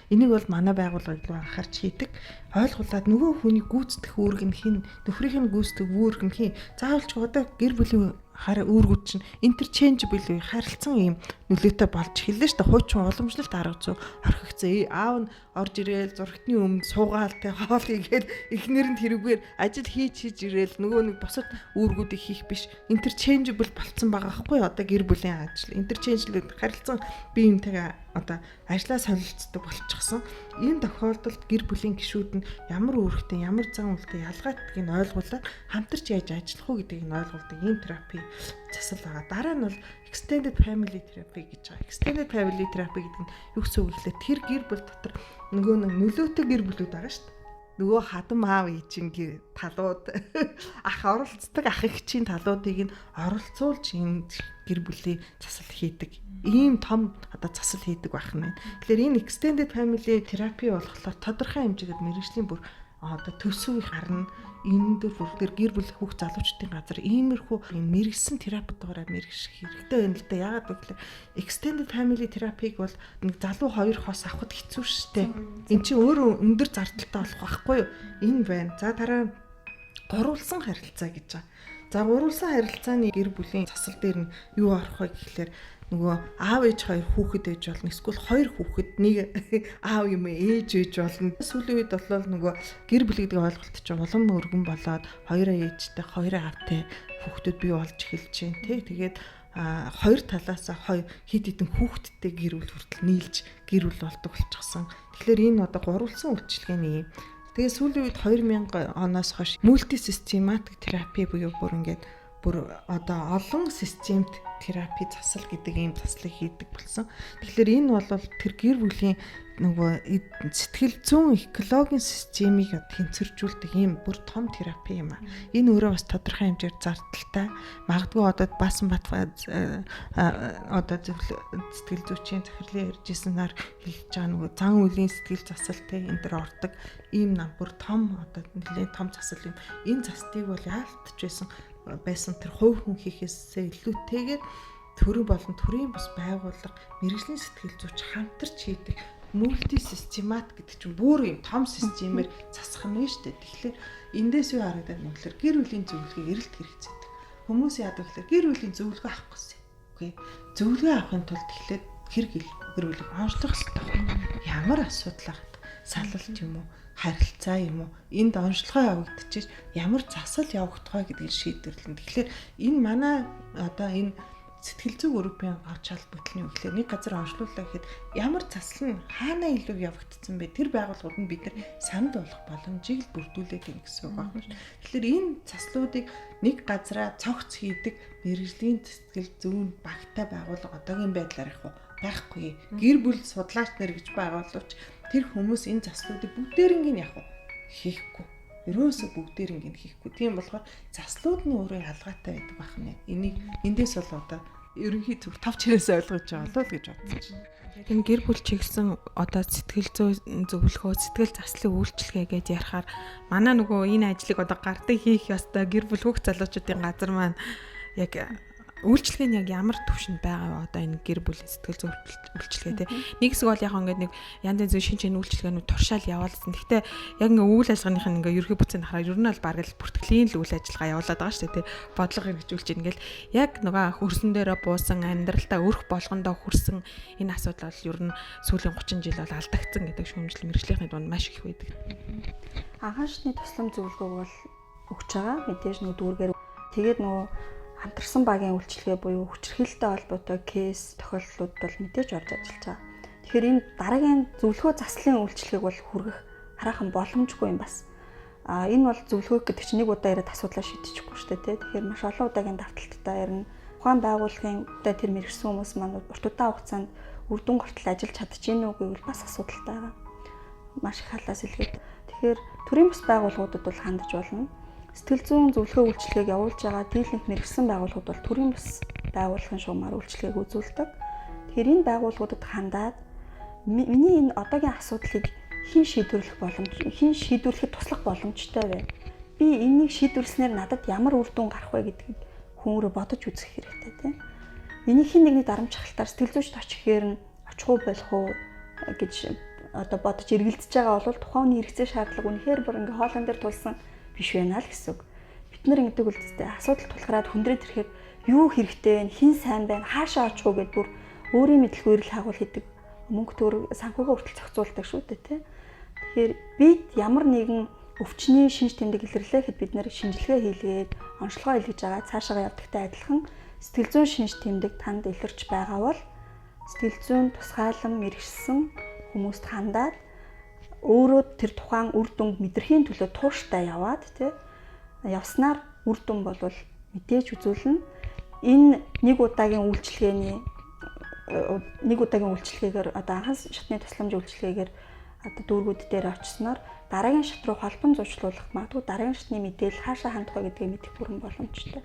энийг бол манай байгууллага илүү анхаарч хийдэг. Ойлгуулад нөгөө хүний гүйцэтгэх үүрэг нь хин, нөхрийн нь гүйцэтгэх үүрэг нь хин. Заавалч одоо гэр бүлийн үүргүүд чинь интерченжбл харилцан ийм нөлөөтэй болж хэллээ шүү дээ. Хуучин уламжлалт арга зүй орхигдсан. Аав нь орж ирээл зургатны өмнө суугаал те хоол игээд эхнэр нь тэрүүгээр ажил хийж ирээл нөгөө нэг бусад үүргүүдийг хийх биш. Интерченжбл болцсон байгаа байхгүй одоо гэр бүлийн ажил. Интерченжбл харилцан бие биентэйгээ одоо ажлаа солилцдог болчихсон. Энэ тохиолдолд гэр бүлийн гишүүд нь ямар үүрэгтэй, ямар зан үйлтэй ялгаатыг нь ойлгуулаад хамтарч яаж ажиллах уу гэдгийг нь ойлгуулдаг ийм терапи засал байгаа. Дараа нь бол extended family therapy гэж байгаа. Extended family therapy гэдэг нь юу гэсэн үг вэ гэхээр тэр гэр бүл дотор нөгөө нөлөөтэй гэр бүлүүд байгаа шүү дээ. Нөгөө хадам аав ээжийн талууд ах оролцдог ах эгчийн талуудыг нь оролцуулж энэ гэр бүлийн засал хийдэг. Ийм том одоо засал хийдэг байх нь. Тэгэхээр энэ extended family therapy болохоор тодорхой хэмжээгээр мэргэжлийн бүр одоо төсөв гарна. Энэ дөр гэр бүл хүүхд залуучдын газар иймэрхүү мэрэгсэн терапевтаараа мэрэгших хэрэгтэй байна л да. Яагаад вэ гэхээр extended family therapy-г бол нэг залуу хоёр хос авахд хэцүү шттэ. Эн чинь өөрөө өндөр зардалтай болох байхгүй юу? Энэ байна. За дараа гурвалсан харилцаа гэж байгаа. За гурвалсан харилцааны гэр бүлийн засал дээр нь юу орох вэ гэхлээр нөгөө аав ээж хоёр хүүхэд ээж болно. Эсвэл хоёр хүүхэд нэг аав юм ээж ээж болно. Сүүлийн үед бол нөгөө гэр бүл гэдэг ойлголт чинь улам өргөн болоод хоёроо ээжтэй, хоёроо аавтай хүүхдүүд бий болж эхэлж байна. Тэгээд хоёр талаас хэд хэдэн хүүхэдтэй гэр бүл хүртэл нийлж гэр бүл болдог болчихсон. Тэгэхээр энэ одоо гурвалсан үйлчилгээний юм. Тэгээ сүүлийн үед 2000 оноос хойш мультисистематик терапи буюу бүр одоо олон системт терапи засал гэдэг ийм заслыг хийдэг болсон. Тэгэхээр энэ бол тэр гэр бүлийн нөгөө сэтгэл зүйн экологийн системийг тэнцвэржүүлдэг ийм бүр том терапи юм аа. Энэ өөрөө бас тодорхой хэмжээр зардалтай. Магадгүй одоо баасан бат одоо сэтгэл зүйчийн захирлын ярьжсэнаар хэлж байгаа нөгөө зан үлийн сэтгэл засалтай энэ төр ордог ийм нам бүр том одоо нэлээд том засал юм. Энэ застыг бол яалтж байсан тэр хувь хүн хийхээсээ илүүтэйгээр төрийн болон төрийн бус байгууллага мэргэжлийн сэтгэл зүйч хамтарч хийдэг мультисистемат гэдэг чинь бүр юм том системээр засах нь шүү дээ. Тэгэхээр эндээс юу харагдаад байна гэхээр гэр бүлийн зөвлөгөөг эрэлт хэрэгцээдэг. Хүмүүс яадаг гэхээр гэр бүлийн зөвлөгөө авах гэсэн. Окей. Зөвлөгөө авахын тулд тэгэхээр гэр бүлийг онцлох хэрэгтэй байна. Ямар асуудал ахад салалт юм уу? Харилцаа юм уу? Энд онцлогоо явагдчихэж ямар засал явагдах вэ гэдгийг шийдвэрлэн. Тэгэхээр энэ манай одоо энэ сэтгэл зүй группийн авч холбоотлын үгээр нэг газар онцлууллаа гэхэд ямар засал нь хаана илүү явагдсан бэ? Тэр байгууллагууд нь бид нар санд болох боломжийг л бүрдүүлээд байна гэсэн үг байна шүү. Тэгэхээр энэ заслуудыг нэг газараа цогц хийдэг мэргэжлийн сэтгэл зүйн багтай байгууллага одоогийн байдлаар их байхгүй. Гэр бүл судлаач нар гэж байгуулвч тэр хүмүүс энэ заслуудыг бүгдээринг нь яг хийхгүй. Ерөөсө бүгдээринг нь хийхгүй. Тийм болохоор заслууд нь өөрөө ялгаатай байдаг байна. Энийг эндээс бол одоо ерөнхий зөв тавч хэрээс ойлгож байгаа болов гэж бодож байна. Энэ гэр бүл чигсэн одоо сэтгэл зүйн зөвлөгөө, сэтгэл заслын үйлчилгээ гэж ярихаар манай нөгөө энэ ажлыг одоо гардыг хийх ёстой гэр бүл хүүхд залуучуудын газар маань яг үйлчлэг нь яг ямар төвшөнд байгаа вэ? Одоо энэ гэр бүлийн сэтгэл зүйн үйлчлэгээ те. Нэг хэсэг бол яг ингээд нэг янз янзын шинэ үйлчлэгээнүүд туршаал явуулсан. Гэхдээ яг ингээд үйл ажиллагааных нь ингээд ерхий бүтцийг хараад ер нь бол баг л бүртгэлийн л үйл ажиллагаа явуулаад байгаа шүү дээ те. Бодлого хэрэгжүүлж ингээл яг нөгөө хөрсөн дээрээ буусан амьдралтаа өрх болгондоо хүрсэн энэ асуудал бол ер нь сүүлийн 30 жил бол алдагдсан гэдэг шүүмжлэл мэргэжлийнхний дунд маш их байдаг. Анхаашны туслам зөвлөгөөг бол өгч байгаа. Мэдээж нөгөө дүүргээр тэгээд нөгөө хамтарсан багийн үйлчилгээ буюу хүчирхийлэлтэй холбоотой кейс тохиолдлууд бол мэдээж орж ажиллаж байгаа. Тэгэхээр энэ дараагийн зөвлөгөө заслын үйлчлэгийг бол хүргэх хараахан боломжгүй юм бас. Энэ бол зөвлөгөө гэдэг чинь нэг удаа яриад асуудлаа шийдчихгүй шүү дээ. Тэгэхээр маш олон удаагийн давталттай ярина. Ухаан байгууллагын удаа тэр мэрэгсэн хүмүүс маань урт удаан хугацаанд үр дүн гартал ажиллаж чадчихэв үү гэвэл бас асуудалтай байгаа. Маш их халаас илгээд. Тэгэхээр төрийн бас байгууллагуудад бол хандаж болно. Сэтгэл зүйн зөвлөгөө үйлчилгээг явуулж байгаа дийлэнх мэрэгсэн байгууллагууд бол төрийн бас байгууллагын шугамар үйлчилгээг үзүүлдэг. Тэгэхээр энэ байгууллагуудад хандаад миний энэ одоогийн асуудлыг хэн шийдвэрлэхэд туслах боломжтой вэ? Би энийг шийдвэрлэснээр надад ямар үр дүн гарах вэ гэдгийг хүн рүү бодож үзэх хэрэгтэй тийм. Энийг хэн нэгний дарамт халтаар сэтгэл зүйчд очихээр нь очихгүй болох уу гэж одоо бодож эргэлдэж байгаа бол тухайн хүний хэрэгцээ шаардлага үнэхээр бүр ингээ хоолон дээр тулсан биш байна л гэсэн үг. Бид нар ингэдэг үлдээтэй асуудал тулгараад хүндрээд ирэхэд юу хэрэгтэй вэ? Хэн сайн байна? Хаашаа очих уу гэдээ бүр өөрийн мэдлэгээр л хаагуул хийдэг. Мөнгө төр санхугаа хүртэл зохицуулдаг шүү дээ тийм. Тэгэхээр бид ямар нэгэн өвчний шинж тэмдэг илэрлээ гэхэд бид нэр шинжилгээ хийлгээд онцлогоо илгэж байгаа цаашаа явдагтай адилхан сэтгэл зүйн шинж тэмдэг танд илэрч байгаа бол сэтгэл зүйн тусгаалan мэрэгсэн хүмүүст хандаад өөрөө тэр тухайн үр дүнг мэдрэхийн төлөө тууштай яваад тий явснаар үр дүн болвол мэдээж үзүүлнэ. Энэ нэг удаагийн үйлчлэгээр одоо анхан шатны тусламж үйлчлэгээр одоо дүүргүүд дээр очсноор дараагийн шат руу холбон зуршлуулах магадгүй дараагийн шатны мэдээлэл хаашаа хандах вэ гэдгийг мэдэх бүрэн боломжтой.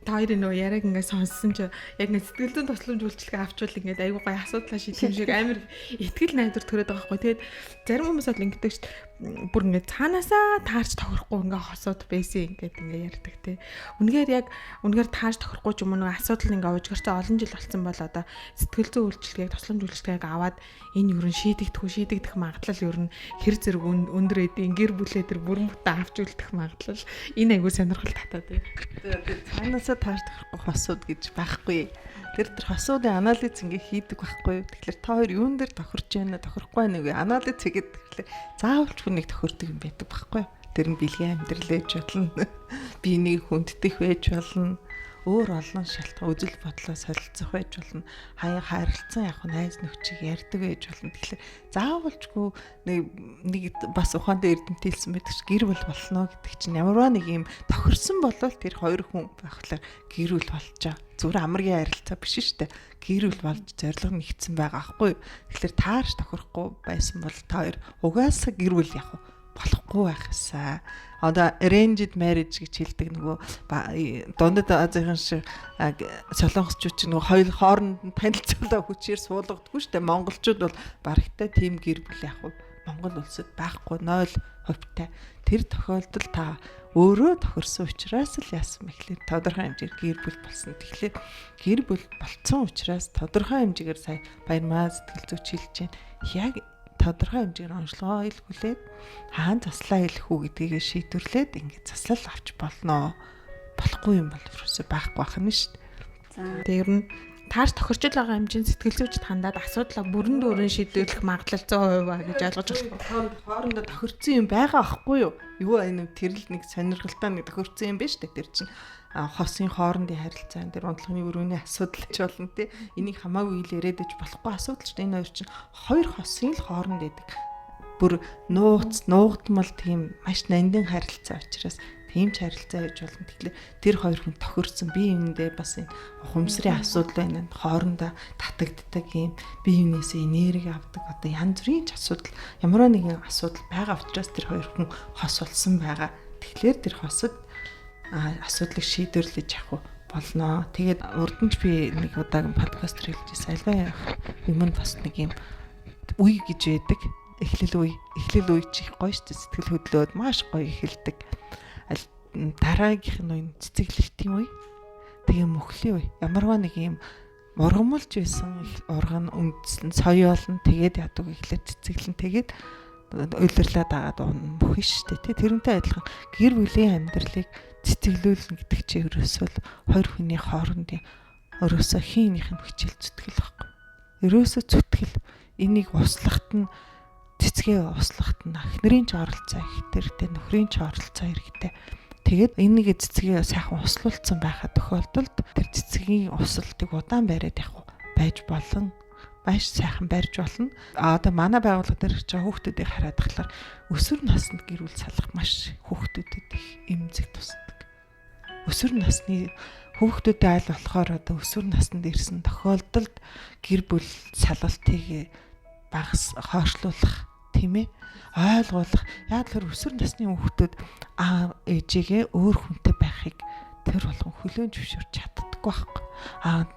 Та хоёрын нөгөө яриаг ингээд сонссон чи яг нэг сэтгэл зүйн тусламж үйлчлэгээ авчвал ингээд айгүй гоё асуудлаа шийдэх шиг амар ихтгэл найдвар төрөөд байгаа байхгүй. Тэгээд зарим хүмүүс бол ингээд ч бүр ингээд цаанаасаа таарч тохирохгүй ингээд хосууд байсан ингээд ярьдаг тий. Үнэхээр таарч тохирохгүй ч юм уу нөгөө асуудал ингээд уужгарчаа олон жил болсон бол одоо сэтгэл зүйн үйлчлэгийг тусламж үйлчлэгийг аваад энэ юу н шийдэгдэх магадлал юу н хэр зэрэг өндөр эдийн гэр бүлээ төр бүрэн бүтэн авч үлдэх магадлал энэ айгүй сонирхол татаад тий. Цаанаасаа таарч тохирохгүй хосууд гэж байхгүй. Тэр хосуудын анализ ингээ хийдэг байхгүй. Тэгэхээр та хоёр юун дээр тохирч байна, тохирохгүй байна вэ? Анализ хийгээд тэгэхээр заавалч хүнийг тохирдог юм байдаг байхгүй. Тэр нь бэлгийн амьдрал ээж болно. Би энийг хүнддэх байж болно. Өөр олон шалтгаан үзэл бодлоо солилцох байж болно. Хаяа харилцан яг найз нөхчийг ярьдаг байж болно. Тэгэхээр заавалчгүй нэг бас ухаантай эрдэмтэд хэлсэн байдаг ч гэр бүл болно гэдэг чинь ямарваа нэг юм тохирсон болвол тэр хоёр хүн байхлаар гэр бүл болчоо. Зүгээр амаргийн харилцаа биш шүү дээ. Гэр бүл болж зориг нэгдсэн байгаа аахгүй. Тэгэхээр таарч тохирохгүй байсан бол та хоёр угаасаа гэр бүл явах болохгүй байх юмсаа. Одоо arranged marriage гэж хэлдэг нөгөө дундад Азийн шиг солонгосчууд чинь нөгөө хоёул хооронд нь танилцуулаа хүчээр суулгадаггүй шүү дээ. Монголчууд бол барагтай тийм гэр бүл явах Монгол улсад байхгүй 0%. Тэр тохиолдолд та өөрөө тохирсон учраас л яасан мэхлээр тодорхой хэмжээр гэр бүл болсон. Тэгэхээр гэр бүл болцсон учраас тодорхой хэмжээгээр сая баярмаа сэтгэл зүйч хэлж байна. Яг тодорхой хэмжээгээр онцлогоо илгүүлээд хаан заслаа хэлэх үү гэдгийг шийдвэрлээд ингээд заслал авч болноо. Болохгүй юм бол ерөөсөй байхгүй байх нь шүү дээ. Тэгээ ер нь таарч тохирч байгаа хэмжээнд сэтгэл зүйчд хандаад асуудлаа бүрэн дүүрэн шийдвэрлэх магадлал 100% ба гэж ойлгож байна. Хоорондоо тохирцсон юм байгаа аахгүй юу? Юу энэ тэрл нэг сонирхолтой нэг тохирцсон юм байна шүү дээ. Тэр чинь хосын хоорондын харилцаан дээр унтлагын өрөөний асуудал ч болно тий. Энийг хамаагүй илэрээд иж болохгүй асуудал ч энэ хоёр чинь хоёр хосын л хооронд байдаг. Бүр нуугдмал тийм маш нандин харилцаа учраас тийм ч харилцаа яж болно. Тэгэхээр тэр хоёр хүн тохирсон бие биендээ бас энэ ухамсарын асуудал байна. Хоорондоо татагддаг юм бие биенээсээ энерги авдаг одоо янз бүрийн асуудал ямар нэгэн асуудал байгаа учраас тэр хоёр хүн хос болсон байгаа. Тэгэхээр тэр хосод асуудлыг шийдвэрлэж авах болно. Тэгээд урд нь би нэг удаагийн подкаст хэлжсэн. Альва юмд бас нэг юм үе гэж байдаг. Эхлэл үе чих гоё шүү дээ. Сэтгэл хөдлөөд маш гоё эхэлдэг. Дараагийнх нь үе цэцэглэлтийн үе. Тэгээ мөхлийн үе. Ямарваа нэг юм ургамалж байсан урган үндсэн соёолн тэгээд яадаг эхлээд цэцэглэн тэгээд уйлрлаад агаад мөх шүү дээ. Тэрнтэй адилхан гэр бүлийн амьдралыг цэцэглүүлнэ гэдэг чинь ерөөсөө хоёр хүний хоорондын ерөөсөө хийнийх нь хичээл зүтгэл байхгүй. Ерөөсөө зүтгэл энийг услахт нь цэцгээ услахт нь эхнэрийн ч оролцоо ихтэй, нөхрийн ч оролцоо хэрэгтэй. Тэгээд энийг цэцгээ сайхан услуулсан байхад тохиолдолд тэр цэцгийн усалтыг удаан бариад явах байж болон маш сайхан барьж болно. Одоо манай байгууллага дээр ирж байгаа хүүхдүүдийг хараад тахлаар өсвөр наснд гэр бүл салах маш хүүхдүүдэд их эмзэг тусдаг. Өсвөр насны хүүхдүүдэд айл болохоор одоо өсвөр наснд ирсэн тохиолдолд гэр бүл салгалтыг багас хойшлуулах тийм ээ ойлгуулах. Яг л өсвөр насны хүүхдүүд аав ээжигээ өөр хүнтэй байхыг тэр болгон хүлээн зөвшөөрч чаддаггүй байхгүй.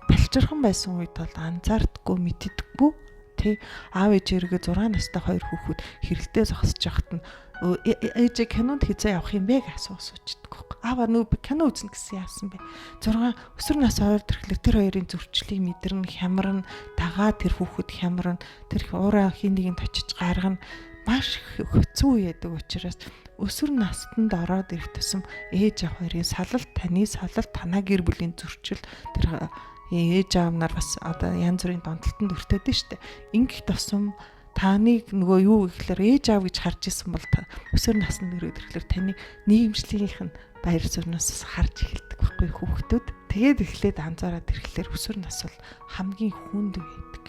Балчирхан байсан үед бол анзаардаггүй мэддэггүй тий аав ээжээргээ 6 настай хоёр хүүхэд хэрэлдээ зогсож яхад нь ээжээ кинонд хизээ явах юм бэ гэж асуучдаг байхгүй. Аава нөө кино үзнэ гэсэн яасан бэ? 6 өсвөр нас хоёр төрхлөг тэр хоёрын зөрчлийг мэдэрнэ, хямрна, дагаа тэр хүүхэд хямрна, тэр уураа хин нэгэнд очиж гаргана. Маш хэцүү яадаг учраас өсвөр настанд ороод ирэх тусам ээж аав хоёрын салалт, таны салалт, танаа гэр бүлийн зөрчил тэр ээж аав нар бас одоо янз бүрийн донтолтонд өртөөд нь штэ. Ингэх тусам таныг нөгөө юу гэхлээр ээж аав гэж харж исэн бол өсвөр наснд ирээд ирэхлээр таны нийгэмшлийнх нь баяр сурнаас харж эхэлдэг байхгүй хүүхдүүд. Тэгээд эхлээд анзаараад ирэхлээр өсвөр нас бол хамгийн хүнд байдаг.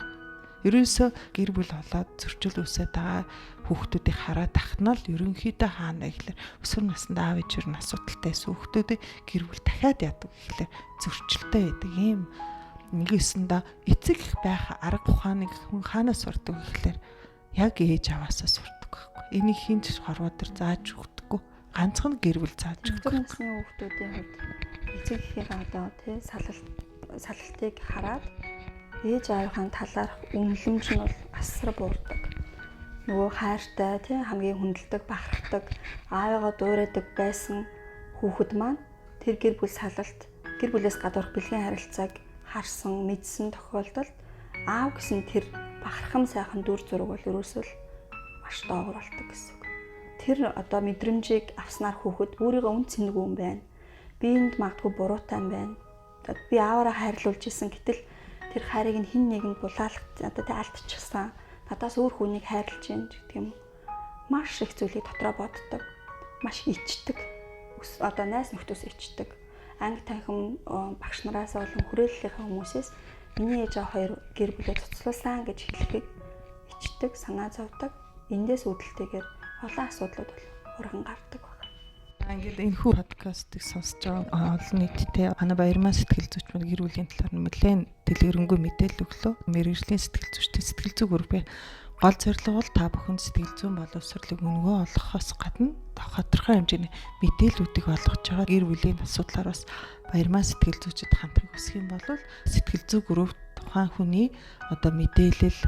Ерөөсөө гэр бүл болоод зөрчил үүсээд байгаа хүүхдүүдийг хараад тахнаа л ерөнхийдөө хаана гэхлээр өсвөр наснд аав ээж нь асуудалтай байсан хүүхдүүдийг гэр бүл дахиад яадаг гэхлээр зөрчилтэй байдаг юм. Нэгэсэндээ эцэг их байх арга ухааныг хүн хаанаас сурдаг гэхлээр яг ээж аваасаа сурдаг байхгүй. Энийг хинч хорвоо төр зааж өгдөггүй. Ганцхан гэр бүл зааж өгдөг. Өсвөр насны хүүхдүүдийн хувьд эцэг эхийн одоо тий салалтыг хараад ээж аавынхаа талаарх үнэлэмж нь бол асар буурдаг. Нөгөө хайртай тий хамгийн хүндэлдэг, бахархдаг, аавыгаа дуурайдаг байсан хүүхэд маань тэр гэр бүл салалт, гэр бүлээс гадуурх бэлгийн харилцааг харсан, мэдсэн тохиолдолд аав гэсэн тэр бахархам сайхан дүр зураг бол ерөөсөө маш доогор болдог гэсэн үг. Тэр одоо мэдрэмжийг авснаар хүүхэд өөрийгөө үн цэнэгүй юм байна. Би энд магадгүй буруутай юм байна. Би ааваараа хайрлуулж исэн гэтэл тэр хайрыг нь хин нэгэнд булаалт одоо тэ алдчихсан. Надаас өөр хүнийг хайрлаж байна гэдэг юм. Маш их зүйлийг дотроо боддог. Маш ичдэг. Одоо найз нөхдөөс ичдэг. Анги танхим багш нараас болон хүрээллийнхаа хүмүүсээс миний ээж аав хоёр гэр бүлээ цуцлуулсан гэж хэлэхийг ичдэг, санаа зовдөг. Эндээс үүдэлтэйгээр олон асуудлууд бол урган гардаг байна. Ингээд энэ хүү подкастыг сонсож байгаа олон нийтдээ манай Баярмаа сэтгэл зүйч маань гэр бүлийн талаар нэлээд дэлгэрэнгүй мэдээлэл өглөө. Мэргэжлийн сэтгэл зүйчтэй сэтгэл зүй группийн гол зорилго бол та бүхэн сэтгэл зүйн боловсролыг өнгөө олгохоос гадна тодорхой хэмжээний мэдээллүүдийг олгож байгаа гэр бүлийн асуудлаар бас Баярмаа сэтгэл зүйчэд хандахыг хүсэх юм бол сэтгэл зүй групп тухайн хүний одоо мэдээлэл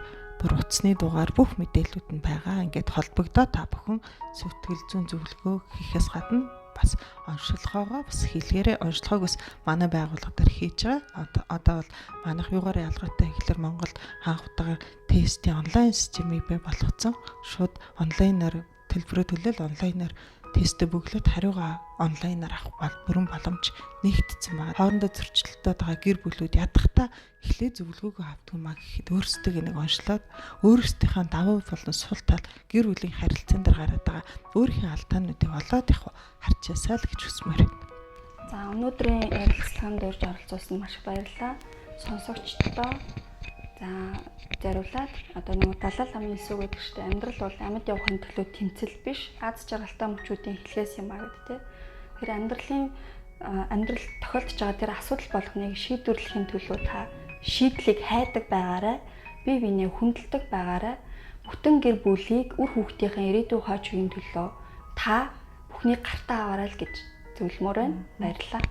утасны дугаар бүх мэдээллүүд нь байгаа. Ингээд холбогдоод та бүхэн сэтгэл зүйн зөвлөгөө хийхээс гадна бас онцлогоогоо бас хэлгээрээ онцлогоог бас манай байгууллага дээр хийж байгаа. Одоо бол манайх юугаар ялгаатай гэхэлэр Монголд анх удаага тестийн онлайн системийг бий болгоцсон. Шууд онлайнаар төлбөрөө төлөөл онлайнаар тестээ бөглөөд хариугаа онлайнаар авах бүрэн боломж нэгтсэн байна. Хоорондоо зөрчилдөд байгаа гэр бүлүүд ядахта эхлээ зөвлөгөөгөө авдаг маа гэхэд өөрсдөө нэг онцлоод өөрсдийнхээ давуу болон сул тал гэр бүлийн харилцаан дээр гараад байгаа өөрийнхөө алдаануудыг олоод явах харчаасаа л гэж хүсмээр байна. За өнөөдрийн ярилцлаганд урьж оролцуулсан маш баярлалаа. Сонсогчдоо за зариулаад одоо нэг далал амны сүг гэдэг чинь амьдрал бол амьд явахын төлөө тэмцэл биш аз жаргалтай мөчүүдийн хэлхээс юм аа гэдэг тийм. Тэр амьдрал тохиолдож байгаа тэр асуудал болгоныг шийдвэрлэхийн төлөө та шийдлийг хайдаг байгаарай. Бие биенээ хүндэлдэг байгаарай. Бүтэн гэр бүлийг үр хүүхдийнхээ ирээдүйн хойч үеийн төлөө та бүхний гартаа аваарай л гэж зөвлөмөр байна. Баярлалаа.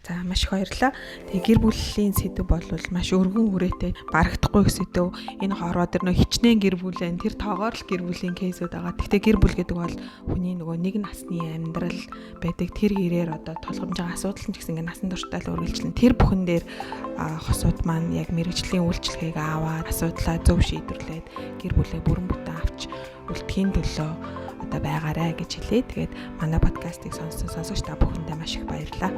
За маш их баярлалаа. Тэгээ гэр бүлийн сэдв бол маш өргөн хүрээтэй барагдахгүй сэдв. Энэ хорвоо дэр нөө хичнээн гэр бүлэн тэр тоогоор л гэр бүлийн кейсүүд байгаа. Гэхдээ гэр бүл гэдэг бол хүний нөгөө нэг насны амьдрал байдаг. Тэр гэрээр одоо тулгамж байгаа асуудал нь ч гэсэн ингээ насан туршдаа л үргэлжлэн тэр бүхэн дээр хосууд маань яг мэрэгжлийн үйлчлэгийг аваад асуудлаа зөв шийдвэрлээд гэр бүлээ бүрэн бүтэн авч үлдэхийн төлөө одоо байгаарай гэж хэлээ. Тэгээд манай подкастыг сонсогч та бүхэндээ маш их баярлалаа.